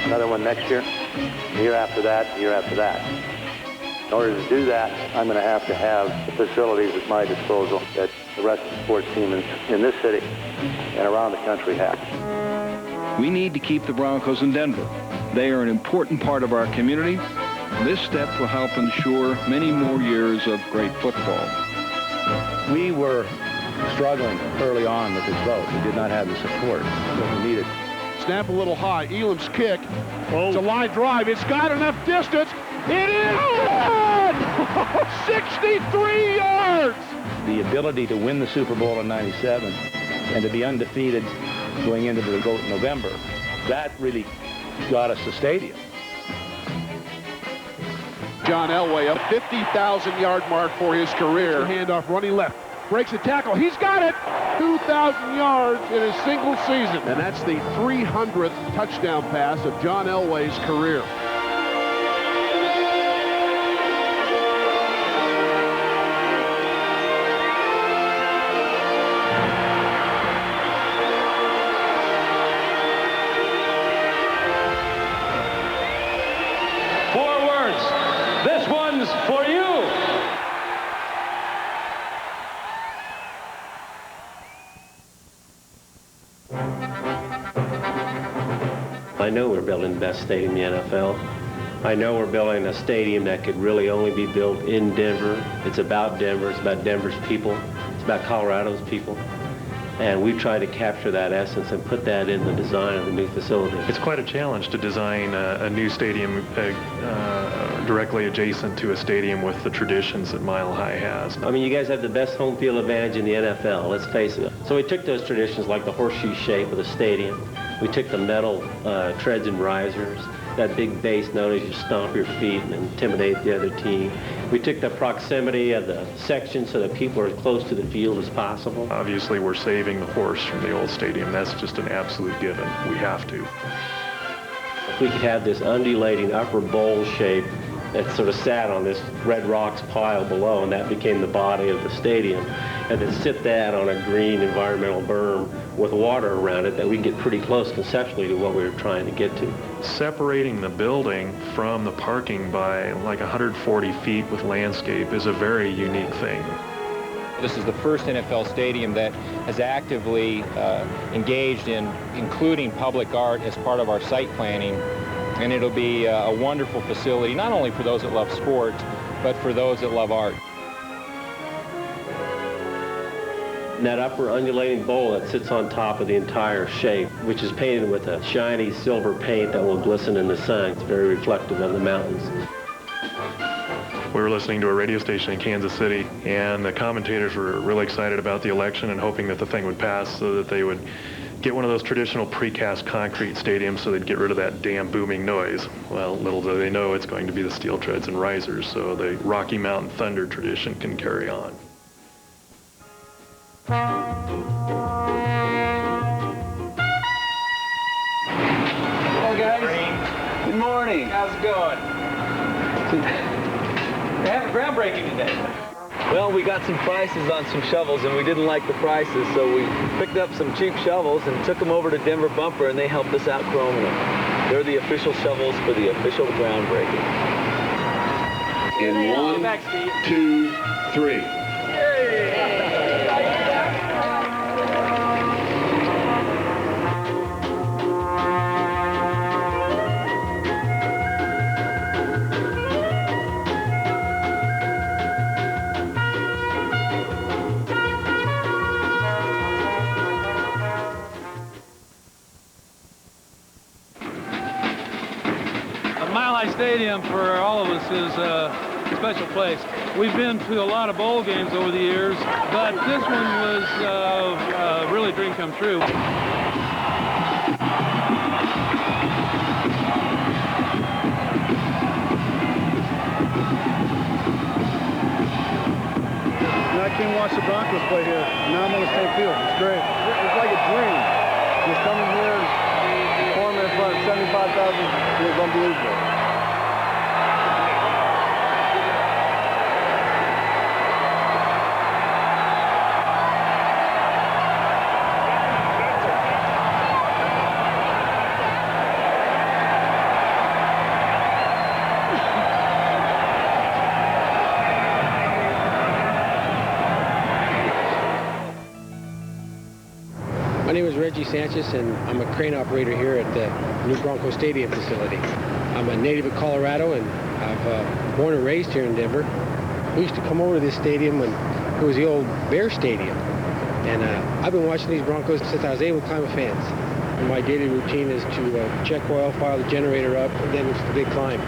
another one next year, the year after that, the year after that. In order to do that, I'm going to have the facilities at my disposal that the rest of the sports team in this city and around the country have. We need to keep the Broncos in Denver. They are an important part of our community. This step will help ensure many more years of great football. We were struggling early on with this vote. We did not have the support that we needed. Snap a little high. Elam's kick. It's a line drive. It's got enough distance. It is good! 63 yards! The ability to win the Super Bowl in '97 and to be undefeated going into the vote in November, that really got us the stadium. John Elway, a 50,000-yard mark for his career. Handoff running left. Breaks the tackle. He's got it! 2,000 yards in a single season. And that's the 300th touchdown pass of John Elway's career. I know we're building the best stadium in the NFL. I know we're building a stadium that could really only be built in Denver. It's about Denver. It's about Denver's people. It's about Colorado's people. And we've tried to capture that essence and put that in the design of the new facility. It's quite a challenge to design a new stadium directly adjacent to a stadium with the traditions that Mile High has. I mean, you guys have the best home field advantage in the NFL, let's face it. So we took those traditions like the horseshoe shape of the stadium. We took the metal treads and risers, that big base known as you stomp your feet and intimidate the other team. We took the proximity of the section so that people are as close to the field as possible. Obviously, we're saving the horse from the old stadium. That's just an absolute given. We have to. If we could have this undulating upper bowl shape that sort of sat on this red rocks pile below, and that became the body of the stadium, and then sit that on a green environmental berm with water around it, that we get pretty close conceptually to what we were trying to get to. Separating the building from the parking by like 140 feet with landscape is a very unique thing. This is the first NFL stadium that has actively engaged in including public art as part of our site planning. And it'll be a wonderful facility, not only for those that love sports, but for those that love art. And that upper undulating bowl that sits on top of the entire shape, which is painted with a shiny silver paint that will glisten in the sun. It's very reflective of the mountains. We were listening to a radio station in Kansas City, and the commentators were really excited about the election and hoping that the thing would pass so that they would get one of those traditional precast concrete stadiums so they'd get rid of that damn booming noise. Well, little do they know it's going to be the steel treads and risers, so the Rocky Mountain Thunder tradition can carry on. Hello, guys. Good morning. How's it going? We're having groundbreaking today. Well, we got some prices on some shovels, and we didn't like the prices, so we picked up some cheap shovels and took them over to Denver Bumper, and they helped us out chroming them. They're the official shovels for the official groundbreaking. In 1, 2, 3. Mile High Stadium for all of us is a special place. We've been to a lot of bowl games over the years, but this one was really a dream come true. And I came watch the Broncos play here. Now I'm on the same field. It's great. It's like a dream. Just coming here and performing in front of 75,000 is unbelievable. My name is Reggie Sanchez, and I'm a crane operator here at the new Bronco Stadium facility. I'm a native of Colorado, and I've born and raised here in Denver. We used to come over to this stadium when it was the old Bear Stadium. And I've been watching these Broncos since I was able to climb a fence. And my daily routine is to check oil, fire the generator up, and then it's the big climb.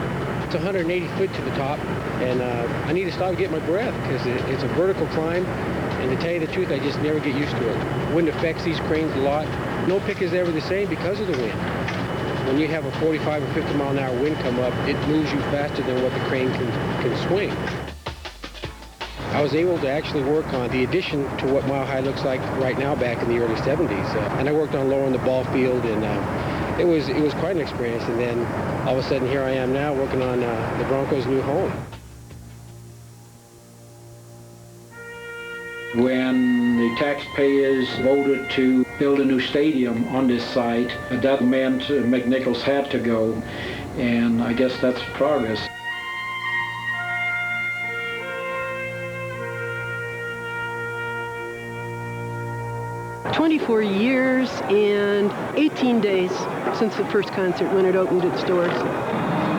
It's 180 foot to the top, and I need to stop and get my breath because it's a vertical climb. And to tell you the truth, I just never get used to it. Wind affects these cranes a lot. No pick is ever the same because of the wind. When you have a 45 or 50 mile an hour wind come up, it moves you faster than what the crane can swing. I was able to actually work on the addition to what Mile High looks like right now back in the early 70s. And I worked on lowering the ball field, and it was quite an experience. And then all of a sudden, here I am now working on the Broncos' new home. When the taxpayers voted to build a new stadium on this site, that meant McNichols had to go, and I guess that's progress. "24 years and 18 days since the first concert when it opened its doors."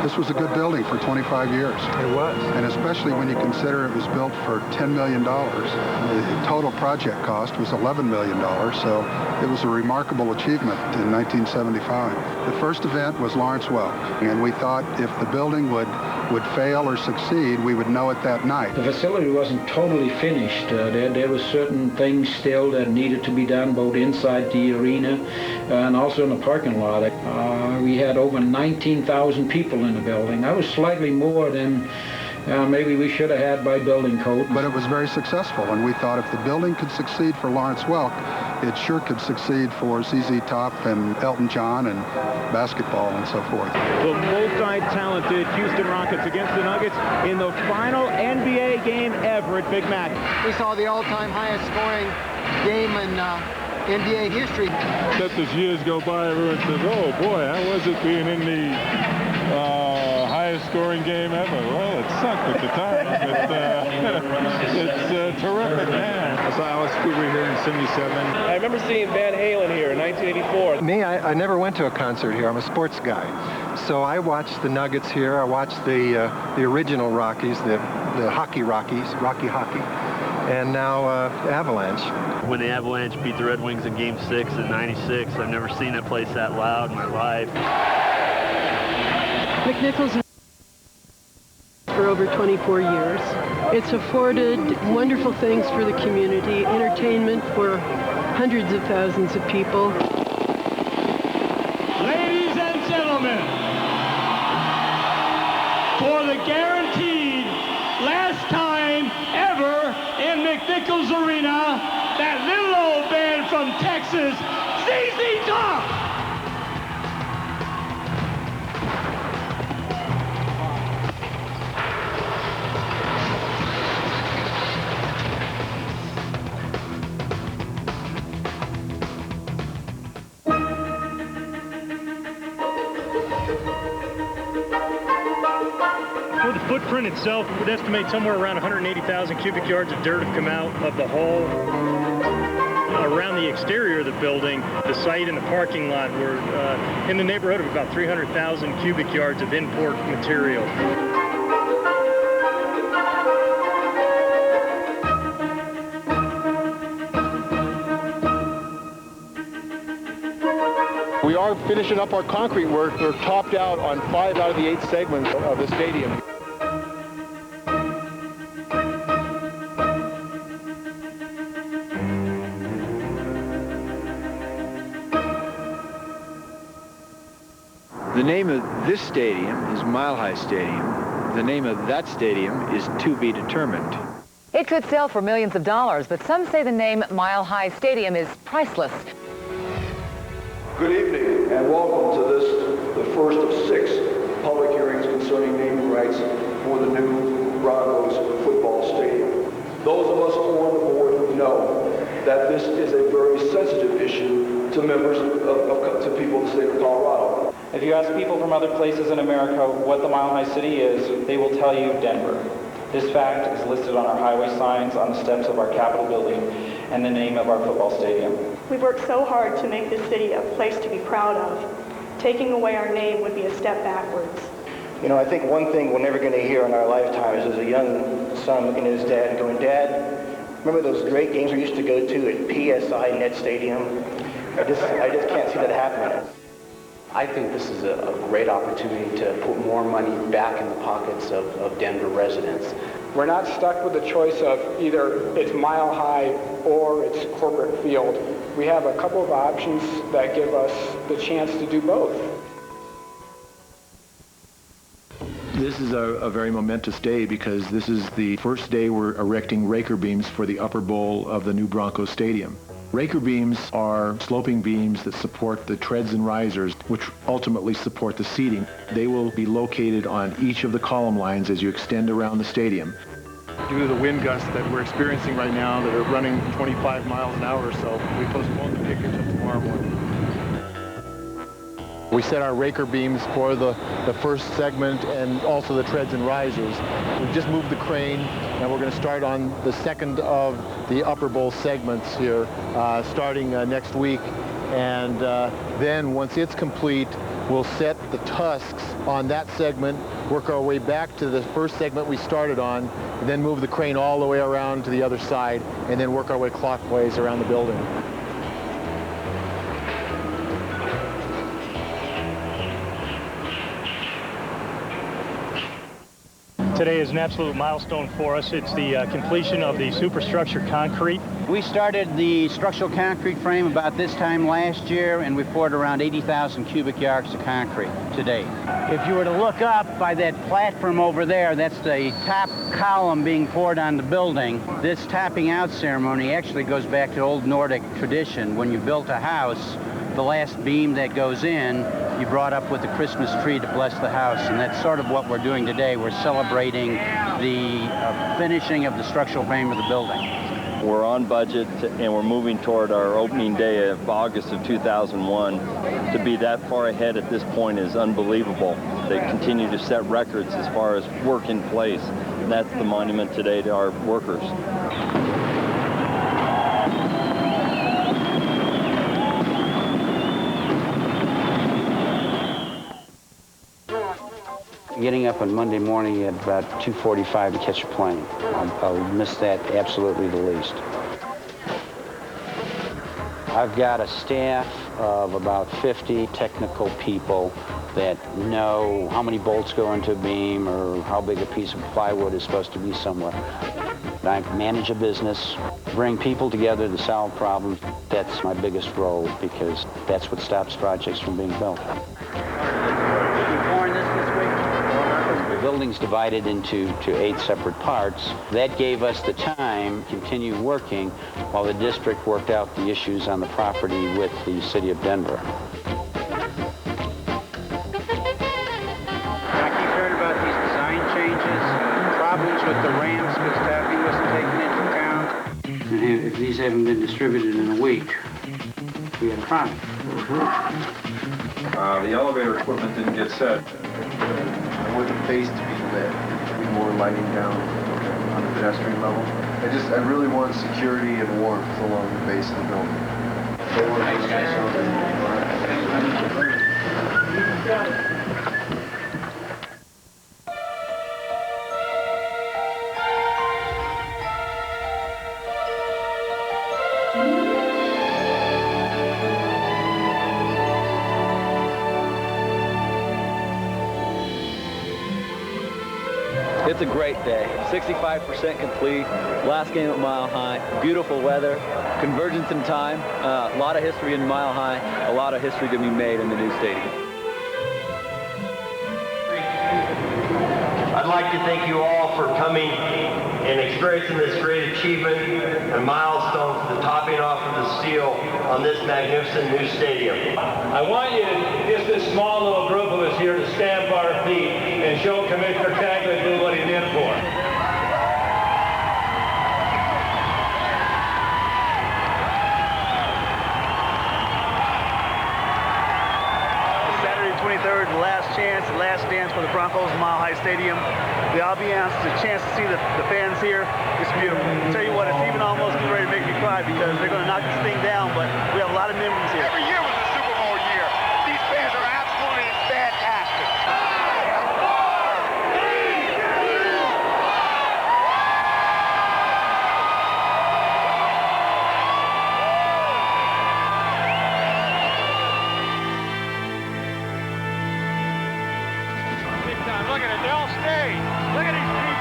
This was a good building for 25 years. It was. And especially when you consider it was built for $10 million. The total project cost was $11 million, so it was a remarkable achievement in 1975. The first event was Lawrence Welk, and we thought if the building would fail or succeed, we would know it that night. The facility wasn't totally finished. There were certain things still that needed to be done, both inside the arena and also in the parking lot. We had over 19,000 people in the building. That was slightly more than maybe we should have had by building code. But it was very successful, and we thought if the building could succeed for Lawrence Welk, it sure could succeed for ZZ Top and Elton John and basketball and so forth. The multi-talented Houston Rockets against the Nuggets in the final NBA game ever at Big Mac. We saw the all-time highest scoring game in NBA history. Just as years go by, everyone says, oh boy, how was it being in the highest scoring game ever? Well, it sucked at the time, but it's terrific now. I saw Alice Cooper here in '77. I remember seeing Van Halen here in 1984. Me, I never went to a concert here. I'm a sports guy. So I watched the Nuggets here. I watched the original Rockies, the hockey Rockies, Rocky Hockey, and now Avalanche. When the Avalanche beat the Red Wings in Game 6 in '96, I've never seen that place that loud in my life. McNichols for over 24 years. It's afforded wonderful things for the community, entertainment for hundreds of thousands of people. Ladies and gentlemen, for the guaranteed last time ever in McNichols Arena, that little old band from Texas, ZZ Top! For the footprint itself, we'd estimate somewhere around 180,000 cubic yards of dirt have come out of the hull. Around the exterior of the building, the site and the parking lot were in the neighborhood of about 300,000 cubic yards of import material. We are finishing up our concrete work. We're topped out on 5 out of the 8 segments of the stadium. The name of this stadium is Mile High Stadium. The name of that stadium is to be determined. It could sell for millions of dollars, but some say the name Mile High Stadium is priceless. Good evening and welcome to this, the first of 6 public hearings concerning naming rights for the new Broncos football stadium. Those of us on the board know that this is a very sensitive issue to members to people in the state of Colorado. If you ask people from other places in America what the Mile High City is, they will tell you Denver. This fact is listed on our highway signs on the steps of our Capitol building, and the name of our football stadium. We've worked so hard to make this city a place to be proud of. Taking away our name would be a step backwards. You know, I think one thing we're never going to hear in our lifetimes is a young son looking at his dad and going, "Dad, remember those great games we used to go to at PSI Net Stadium?" I just can't see that happening. I think this is a great opportunity to put more money back in the pockets of Denver residents. We're not stuck with the choice of either it's Mile High or it's corporate field. We have a couple of options that give us the chance to do both. This is a very momentous day because this is the first day we're erecting raker beams for the upper bowl of the new Broncos Stadium. Raker beams are sloping beams that support the treads and risers, which ultimately support the seating. They will be located on each of the column lines as you extend around the stadium. Due to the wind gusts that we're experiencing right now that are running 25 miles an hour or so, we postponed the kick until tomorrow morning. We set our raker beams for the first segment and also the treads and risers. We've just moved the crane and we're going to start on the second of the upper bowl segments here starting next week. And then once it's complete, we'll set the tusks on that segment, work our way back to the first segment we started on, and then move the crane all the way around to the other side, and then work our way clockwise around the building. Today is an absolute milestone for us. It's the completion of the superstructure concrete. We started the structural concrete frame about this time last year, and we poured around 80,000 cubic yards of concrete to date. If you were to look up by that platform over there, that's the top column being poured on the building. This topping out ceremony actually goes back to old Nordic tradition. When you built a house, the last beam that goes in, you brought up with the Christmas tree to bless the house, and that's sort of what we're doing today. We're celebrating the finishing of the structural frame of the building. We're on budget, and we're moving toward our opening day of August of 2001. To be that far ahead at this point is unbelievable. They continue to set records as far as work in place, and that's the monument today to our workers. Getting up on Monday morning at about 2:45 to catch a plane. I'll miss that absolutely the least. I've got a staff of about 50 technical people that know how many bolts go into a beam or how big a piece of plywood is supposed to be somewhere. I manage a business, bring people together to solve problems. That's my biggest role because that's what stops projects from being built. The building's divided into 8 separate parts. That gave us the time to continue working while the district worked out the issues on the property with the city of Denver. I keep hearing about these design changes, problems with the ramps because tapping wasn't taken into account. And if these haven't been distributed in a week, we have a problem. The elevator equipment didn't get set. I want the base to be lit, to be more lighting down on the pedestrian level. I really want security and warmth along the base of the building. Thanks, guys. It's a great day. 65% complete. Last game at Mile High. Beautiful weather. Convergence in time. A lot of history in Mile High. A lot of history to be made in the new stadium. I'd like to thank you all for coming and experiencing this great achievement and milestone for the topping off of the steel on this magnificent new stadium. I want you, just this small little group of us here, to stand by our feet and show Commissioner Tagliabue what he did for us. Saturday 23rd, the last chance, the last dance for the Broncos in Mile High Stadium. the ambiance, the chance to see the fans here, it's beautiful. I'll tell you what, it's even almost getting ready to make me cry because they're going to knock this thing down, but we have a lot of memories here. Every year was a Super Bowl year. These fans are absolutely fantastic. Look at it, they all stay. Look at these people.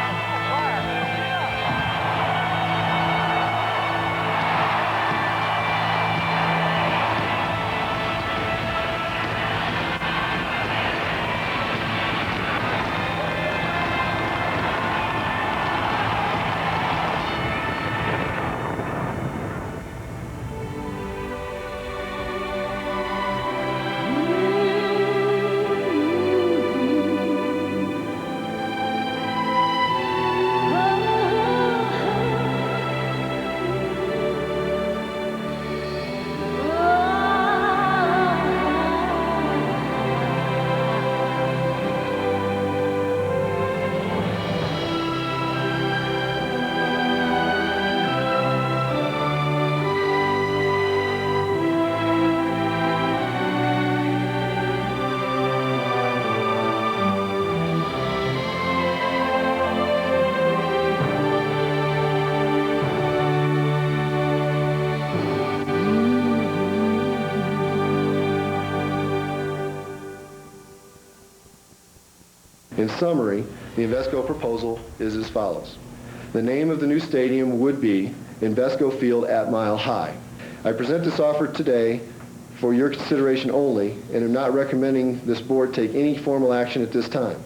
In summary, the Invesco proposal is as follows. The name of the new stadium would be Invesco Field at Mile High. I present this offer today for your consideration only and am not recommending this board take any formal action at this time.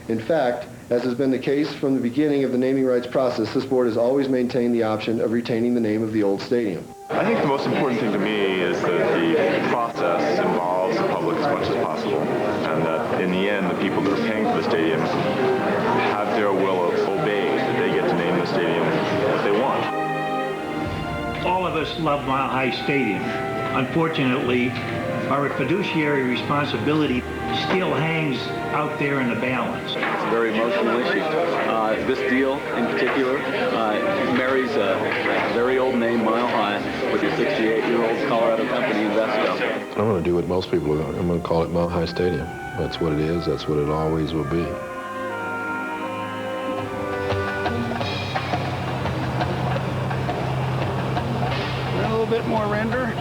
In fact, as has been the case from the beginning of the naming rights process, this board has always maintained the option of retaining the name of the old stadium. I think the most important thing to me is that the process involves the public as much as possible, and that in the end, the people that are paying for the stadium have their will obeyed, that they get to name the stadium what they want. All of us love Mile High Stadium. Unfortunately, our fiduciary responsibility still hangs out there in the balance. It's a very emotional issue. This deal in particular marries a very old name, Mile High, with your 68-year-old Colorado company, Invesco. I'm going to do what most people do. I'm going to call it Mile High Stadium. That's what it is. That's what it always will be. A little bit more render.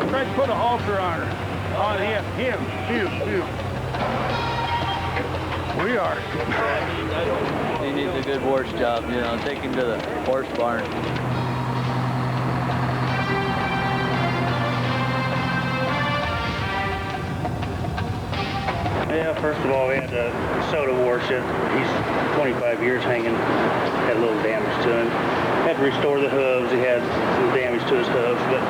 Try to put a halter on her. On him. We are. He needs a good horse job, you know, take him to the horse barn. Yeah, first of all, we had the soda worship. He's 25 years hanging. Had a little damage to him. Had to restore the hooves. He had some damage to his hooves, but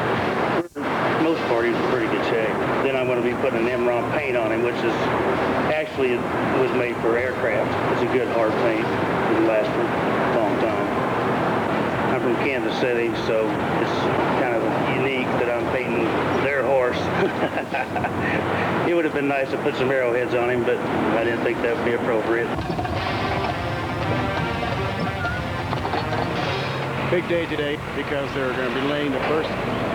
for the most part, he's in pretty good shape. Then I'm going to be putting an Emron paint on him, which is actually was made for aircraft. It's a good hard paint. It'll last for a long time. I'm from Kansas City, so it's kind of unique that I'm painting their horse. It would have been nice to put some arrowheads on him, but I didn't think that would be appropriate. Big day today because they're going to be laying the first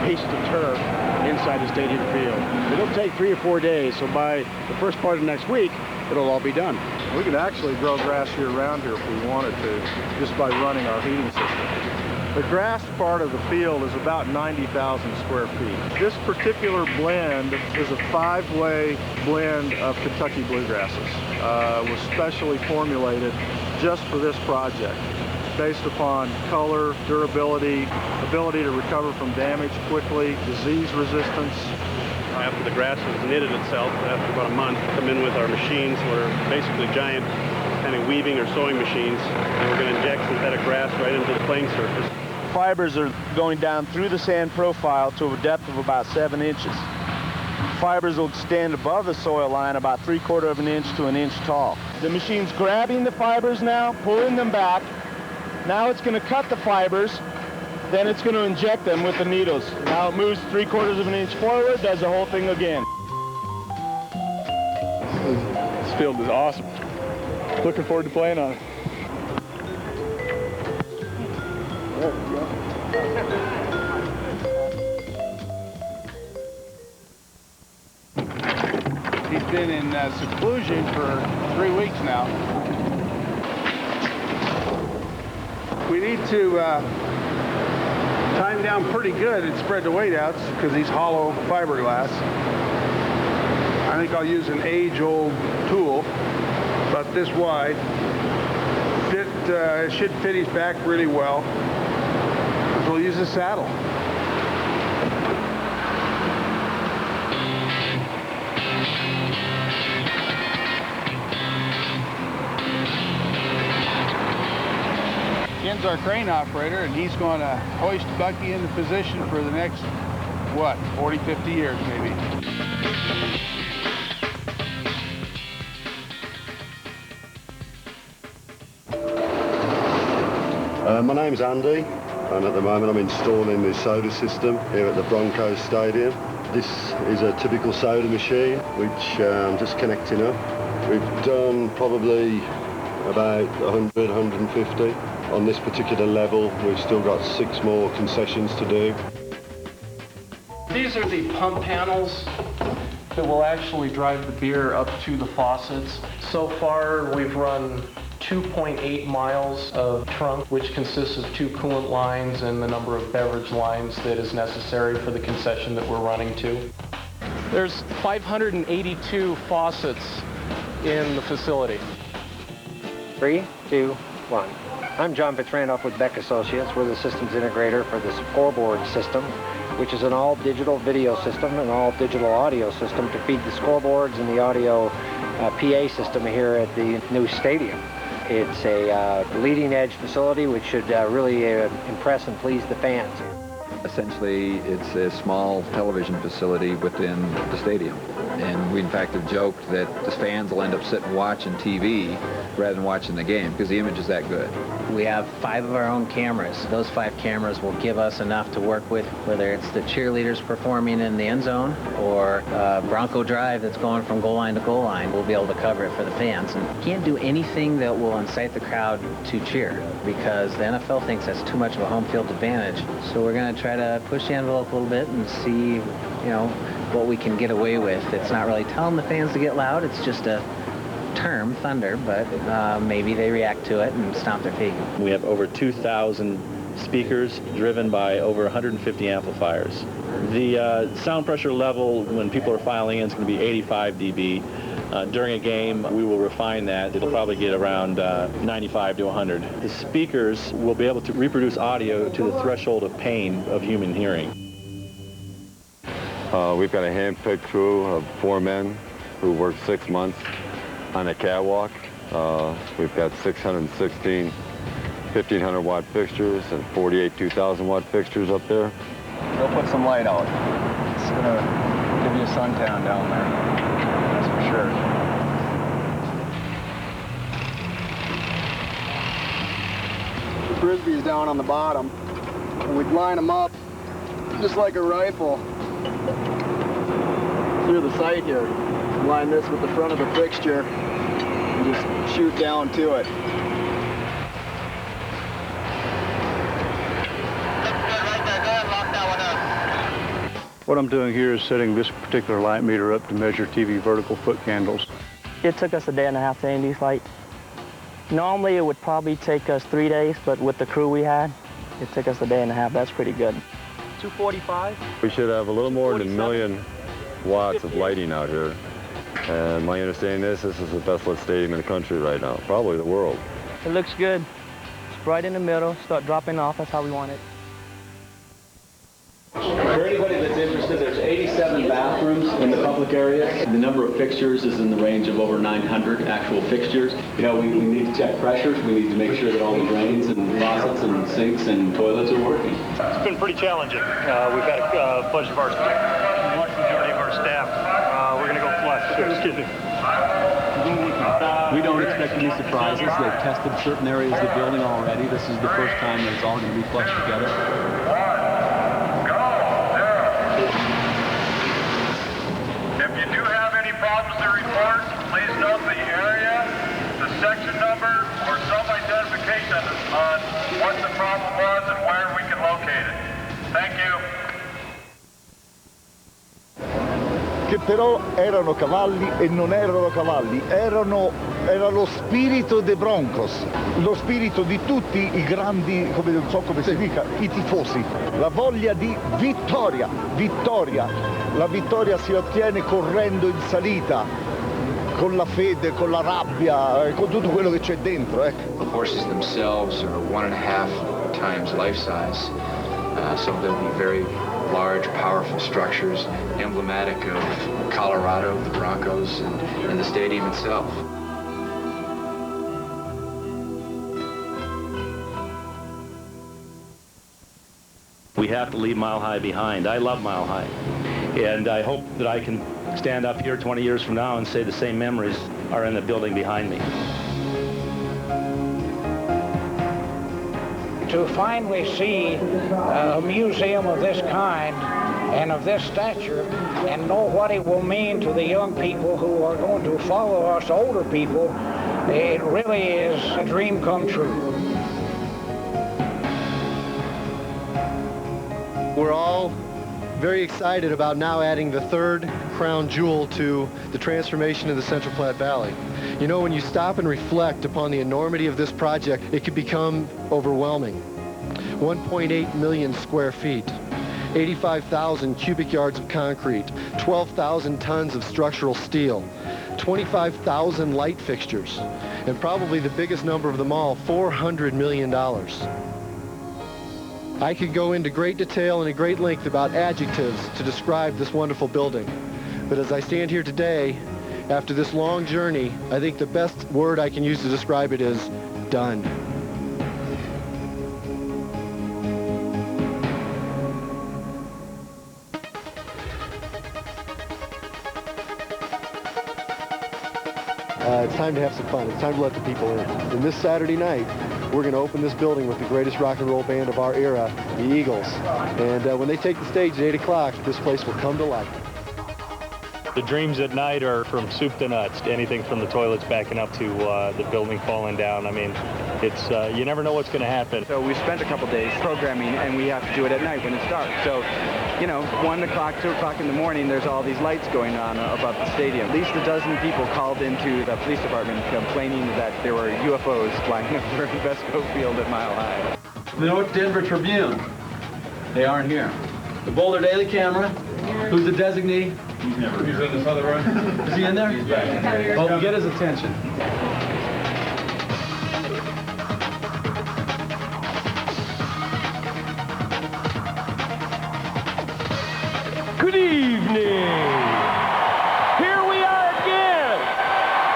piece of turf inside the stadium field. It'll take 3 or 4 days, so by the first part of next week, it'll all be done. We could actually grow grass year-round here if we wanted to, just by running our heating system. The grass part of the field is about 90,000 square feet. This particular blend is a 5-way blend of Kentucky bluegrasses. Was specially formulated just for this project, based upon color, durability, ability to recover from damage quickly, disease resistance. After the grass has knitted itself, after about a month, come in with our machines. We're basically giant kind of weaving or sewing machines, and we're going to inject synthetic grass right into the playing surface. Fibers are going down through the sand profile to a depth of about 7 inches. Fibers will extend above the soil line about 3/4 of an inch to an inch tall. The machine's grabbing the fibers now, pulling them back. Now it's going to cut the fibers, then it's going to inject them with the needles. Now it moves 3/4 of an inch forward, does the whole thing again. This field is awesome. Looking forward to playing on it. There we go. He's been in seclusion for 3 weeks now. We need to tie him down pretty good and spread the weight out because he's hollow fiberglass. I think I'll use an age-old tool, about this wide. It should fit his back really well. So we'll use a saddle. Ken's our crane operator, and he's going to hoist Bucky into position for the next, what, 40, 50 years maybe. My name's Andy, and at the moment I'm installing the soda system here at the Broncos Stadium. This is a typical soda machine, which I'm just connecting up. We've done probably about 100, 150 on this particular level. We've still got 6 more concessions to do. These are the pump panels that will actually drive the beer up to the faucets. So far, we've run 2.8 miles of trunk, which consists of 2 coolant lines and the number of beverage lines that is necessary for the concession that we're running to. There's 582 faucets in the facility. 3, 2, 1. I'm John Fitzrandolph with Beck Associates. We're the systems integrator for the scoreboard system, which is an all-digital video system and all-digital audio system to feed the scoreboards and the audio PA system here at the new stadium. It's a leading-edge facility which should really impress and please the fans. Essentially, it's a small television facility within the stadium. And we, in fact, have joked that the fans will end up sitting watching TV rather than watching the game because the image is that good. We have 5 of our own cameras. Those 5 cameras will give us enough to work with, whether it's the cheerleaders performing in the end zone or Bronco drive that's going from goal line to goal line. We'll be able to cover it for the fans. And can't do anything that will incite the crowd to cheer because the NFL thinks that's too much of a home field advantage. So we're going to try to push the envelope a little bit and see, what we can get away with. It's not really telling the fans to get loud. It's just a term, thunder, but maybe they react to it and stomp their feet. We have over 2,000 speakers driven by over 150 amplifiers. The sound pressure level when people are filing in is going to be 85 dB. During a game, we will refine that. It'll probably get around 95 to 100. The speakers will be able to reproduce audio to the threshold of pain of human hearing. We've got a hand-picked crew of 4 men who worked 6 months on a catwalk. We've got 616 1,500-watt fixtures and 48 2,000-watt fixtures up there. They'll put some light out. It's going to give you a suntan down there, that's for sure. The Frisbee's down on the bottom, and we'd line them up just like a rifle through the sight here. Line this with the front of the fixture and just shoot down to it. What I'm doing here is setting this particular light meter up to measure TV vertical foot candles. It took us a day and a half to aim these lights. Normally it would probably take us 3 days, but with the crew we had, it took us a day and a half. That's pretty good. 245? We should have a little more than 1 million watts of lighting out here. And my understanding is this is the best lit stadium in the country right now, probably the world. It looks good. It's right in the middle, start dropping off, that's how we want it. For anybody that's interested, there's 87 bathrooms in the public area. The number of fixtures is in the range of over 900 actual fixtures. We need to check pressures. We need to make sure that all the drains and faucets and sinks and toilets are working. It's been pretty challenging. We've had a bunch of our large majority of our staff. We're going to go flush. Excuse me. We don't expect any surprises. They've tested certain areas of the building already. This is the first time that it's all going to be flushed together. If you do have any problems to report, please note the area, the section number or some identification on what the problem was and where we can locate it. Thank you. Che però erano cavalli e non erano cavalli, era lo spirito dei Broncos, lo spirito di tutti i grandi, come non so come si dica, i tifosi, la voglia di vittoria, la vittoria si ottiene correndo in salita, con la fede, con la rabbia, con tutto quello che c'è dentro. The horses themselves are 1.5 times life size. Some of them will be very large, powerful structures, emblematic of Colorado, the Broncos, and the stadium itself. We have to leave Mile High behind. I love Mile High, and I hope that I can stand up here 20 years from now and say the same memories are in the building behind me. To finally see a museum of this kind and of this stature and know what it will mean to the young people who are going to follow us older people, it really is a dream come true. We're all very excited about now adding the third crown jewel to the transformation of the Central Platte Valley. You know, when you stop and reflect upon the enormity of this project, it can become overwhelming. 1.8 million square feet, 85,000 cubic yards of concrete, 12,000 tons of structural steel, 25,000 light fixtures, and probably the biggest number of them all, $400 million. I could go into great detail and at great length about adjectives to describe this wonderful building. But as I stand here today, after this long journey, I think the best word I can use to describe it is done. It's time to have some fun. It's time to let the people in. And this Saturday night, we're going to open this building with the greatest rock and roll band of our era, the Eagles. And when they take the stage at 8 o'clock, this place will come to life. The dreams at night are from soup to nuts, anything from the toilets backing up to the building falling down. I mean, it's you never know what's going to happen. So we spent a couple days programming, and we have to do it at night when it's dark. So, you know, 1 o'clock, 2 o'clock in the morning, there's all these lights going on above the stadium. At least a dozen people called into the police department complaining that there were UFOs flying over Invesco Field at Mile High. The North Denver Tribune, they aren't here. The Boulder Daily Camera, who's the designee? He's in this other room. Is he in there? He's back. Oh, get his attention. Good evening. Here we are again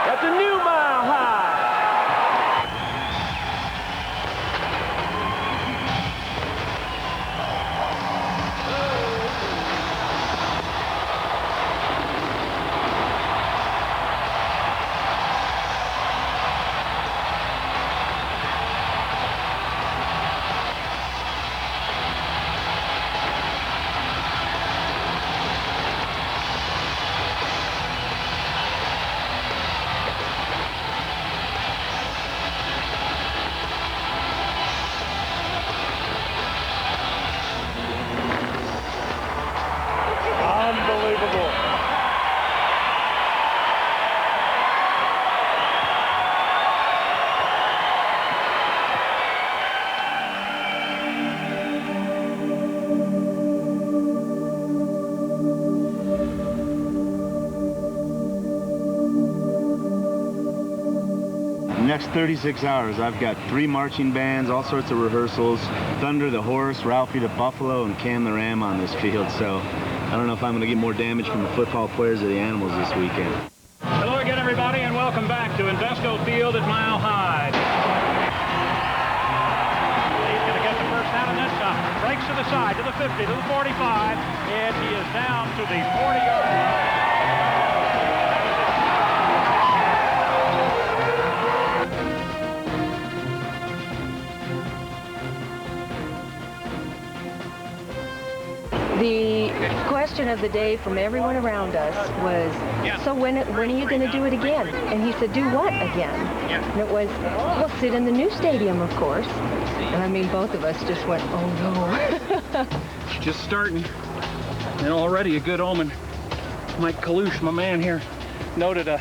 at the new Mile High. Unbelievable. The next 36 hours, I've got 3 marching bands, all sorts of rehearsals, Thunder the Horse, Ralphie the Buffalo, and Cam the Ram on this field, so I don't know if I'm going to get more damage from the football players or the animals this weekend. Hello again, everybody, and welcome back to Invesco Field at Mile High. He's going to get the first down in this time. Breaks to the side, to the 50, to the 45, and he is down to the 40-yard line. The question of the day from everyone around us was, so when are you going to do it again? And he said, do what again? And it was, well, sit in the new stadium, of course. And I mean, both of us just went, oh no. Just starting, and already a good omen. Mike Kalush, my man here, noted a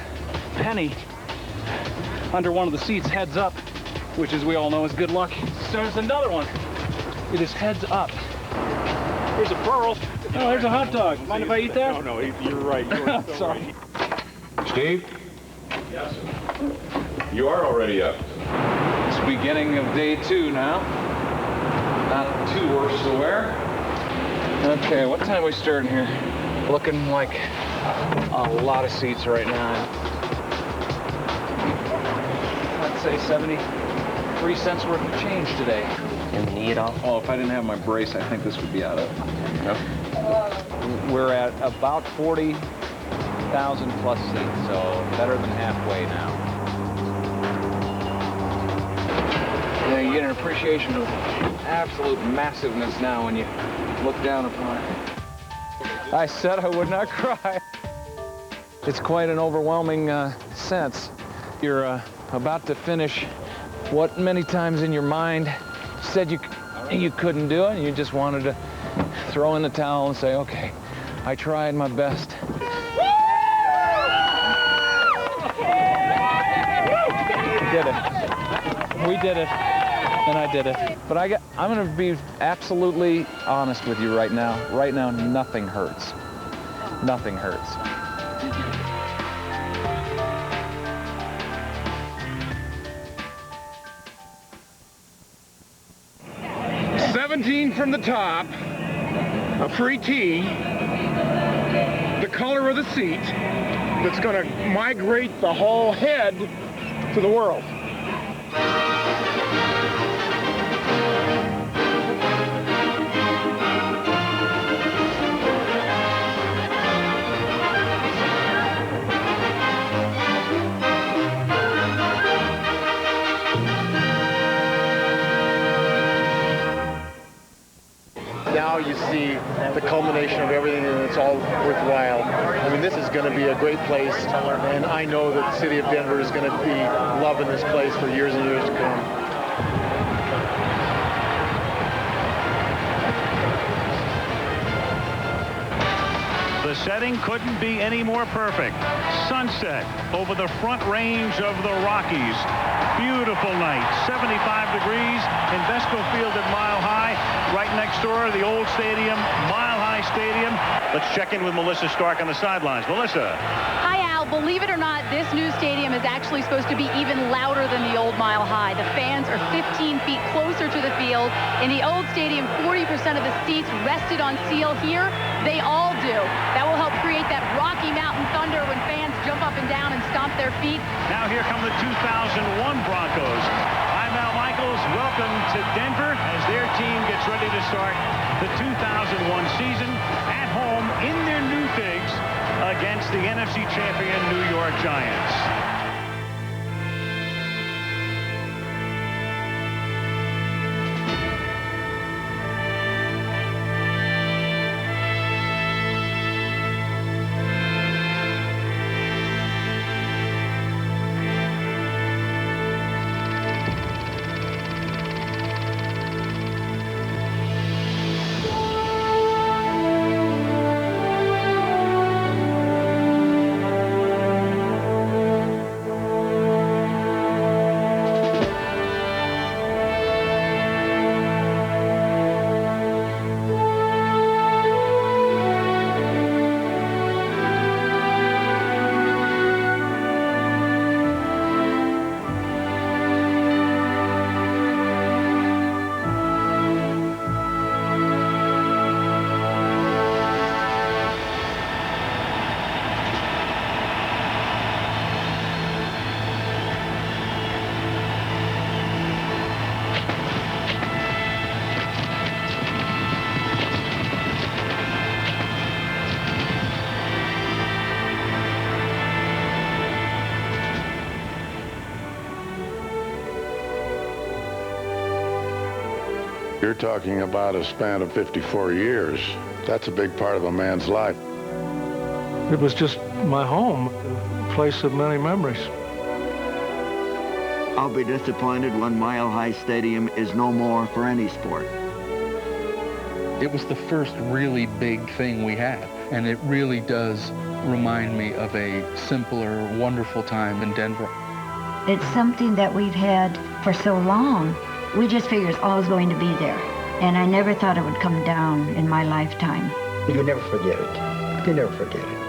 penny under one of the seats, heads up, which, as we all know, is good luck. So there's another one. It is heads up. Here's a pearl. Oh, there's a hot dog. Mind if I eat that? No, you're right. You're sorry. Steve? Yes, sir. You are already up. It's the beginning of day 2 now. Not too worse to wear. Okay, what time are we starting here? Looking like a lot of seats right now. I'd say 73 cents worth of change today. And the knee at all? Oh, if I didn't have my brace, I think this would be out of. Yep. We're at about 40,000 plus seats, so better than halfway now. Yeah, you get an appreciation of absolute massiveness now when you look down upon it. I said I would not cry. It's quite an overwhelming sense. You're about to finish what many times in your mind said you couldn't do it, and you just wanted to throw in the towel and say, okay, I tried my best. We did it. We did it, and I did it. But I'm going to be absolutely honest with you right now. Right now, nothing hurts. Nothing hurts. From the top, a free tee, the color of the seat that's going to migrate the whole head to the world. Now you see the culmination of everything, and it's all worthwhile. I mean, this is going to be a great place, and I know that the city of Denver is going to be loving this place for years and years to come. The setting couldn't be any more perfect. Sunset over the front range of the Rockies. Beautiful night, 75 degrees, Invesco Field at Mile High. Right next door, the old stadium, Mile High Stadium. Let's check in with Melissa Stark on the sidelines. Melissa. Hi, Al. Believe it or not, this new stadium is actually supposed to be even louder than the old Mile High. The fans are 15 feet closer to the field. In the old stadium, 40% of the seats rested on seal. Here, they all do. That will help create that Rocky Mountain thunder when fans jump up and down and stomp their feet. Now here come the 2001 Broncos. I'm Al Michaels. Welcome to Denver as their team gets ready to start the 2001 season at home in their new figs against the NFC champion New York Giants. You're talking about a span of 54 years. That's a big part of a man's life. It was just my home, a place of many memories. I'll be disappointed when Mile High Stadium is no more for any sport. It was the first really big thing we had, and it really does remind me of a simpler, wonderful time in Denver. It's something that we've had for so long. We just figured it's always going to be there. And I never thought it would come down in my lifetime. You never forget it. You never forget it.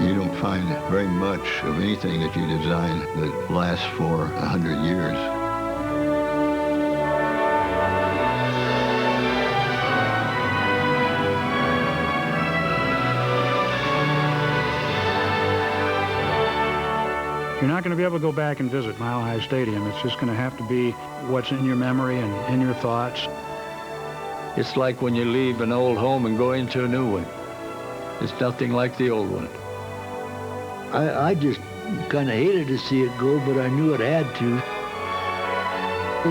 You don't find very much of anything that you design that lasts for 100 years. You're not going to be able to go back and visit Mile High Stadium. It's just going to have to be what's in your memory and in your thoughts. It's like when you leave an old home and go into a new one. It's nothing like the old one. I just kind of hated to see it go, but I knew it had to.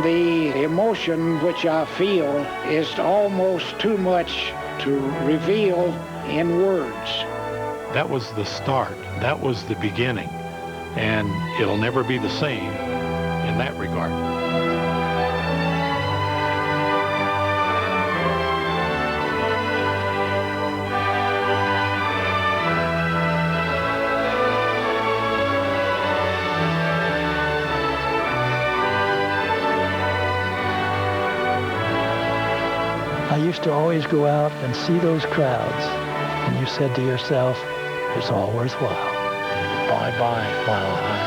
The emotion which I feel is almost too much to reveal in words. That was the start. That was the beginning. And it'll never be the same in that regard. I used to always go out and see those crowds, and you said to yourself, it's all worthwhile. Bye-bye, Mile High.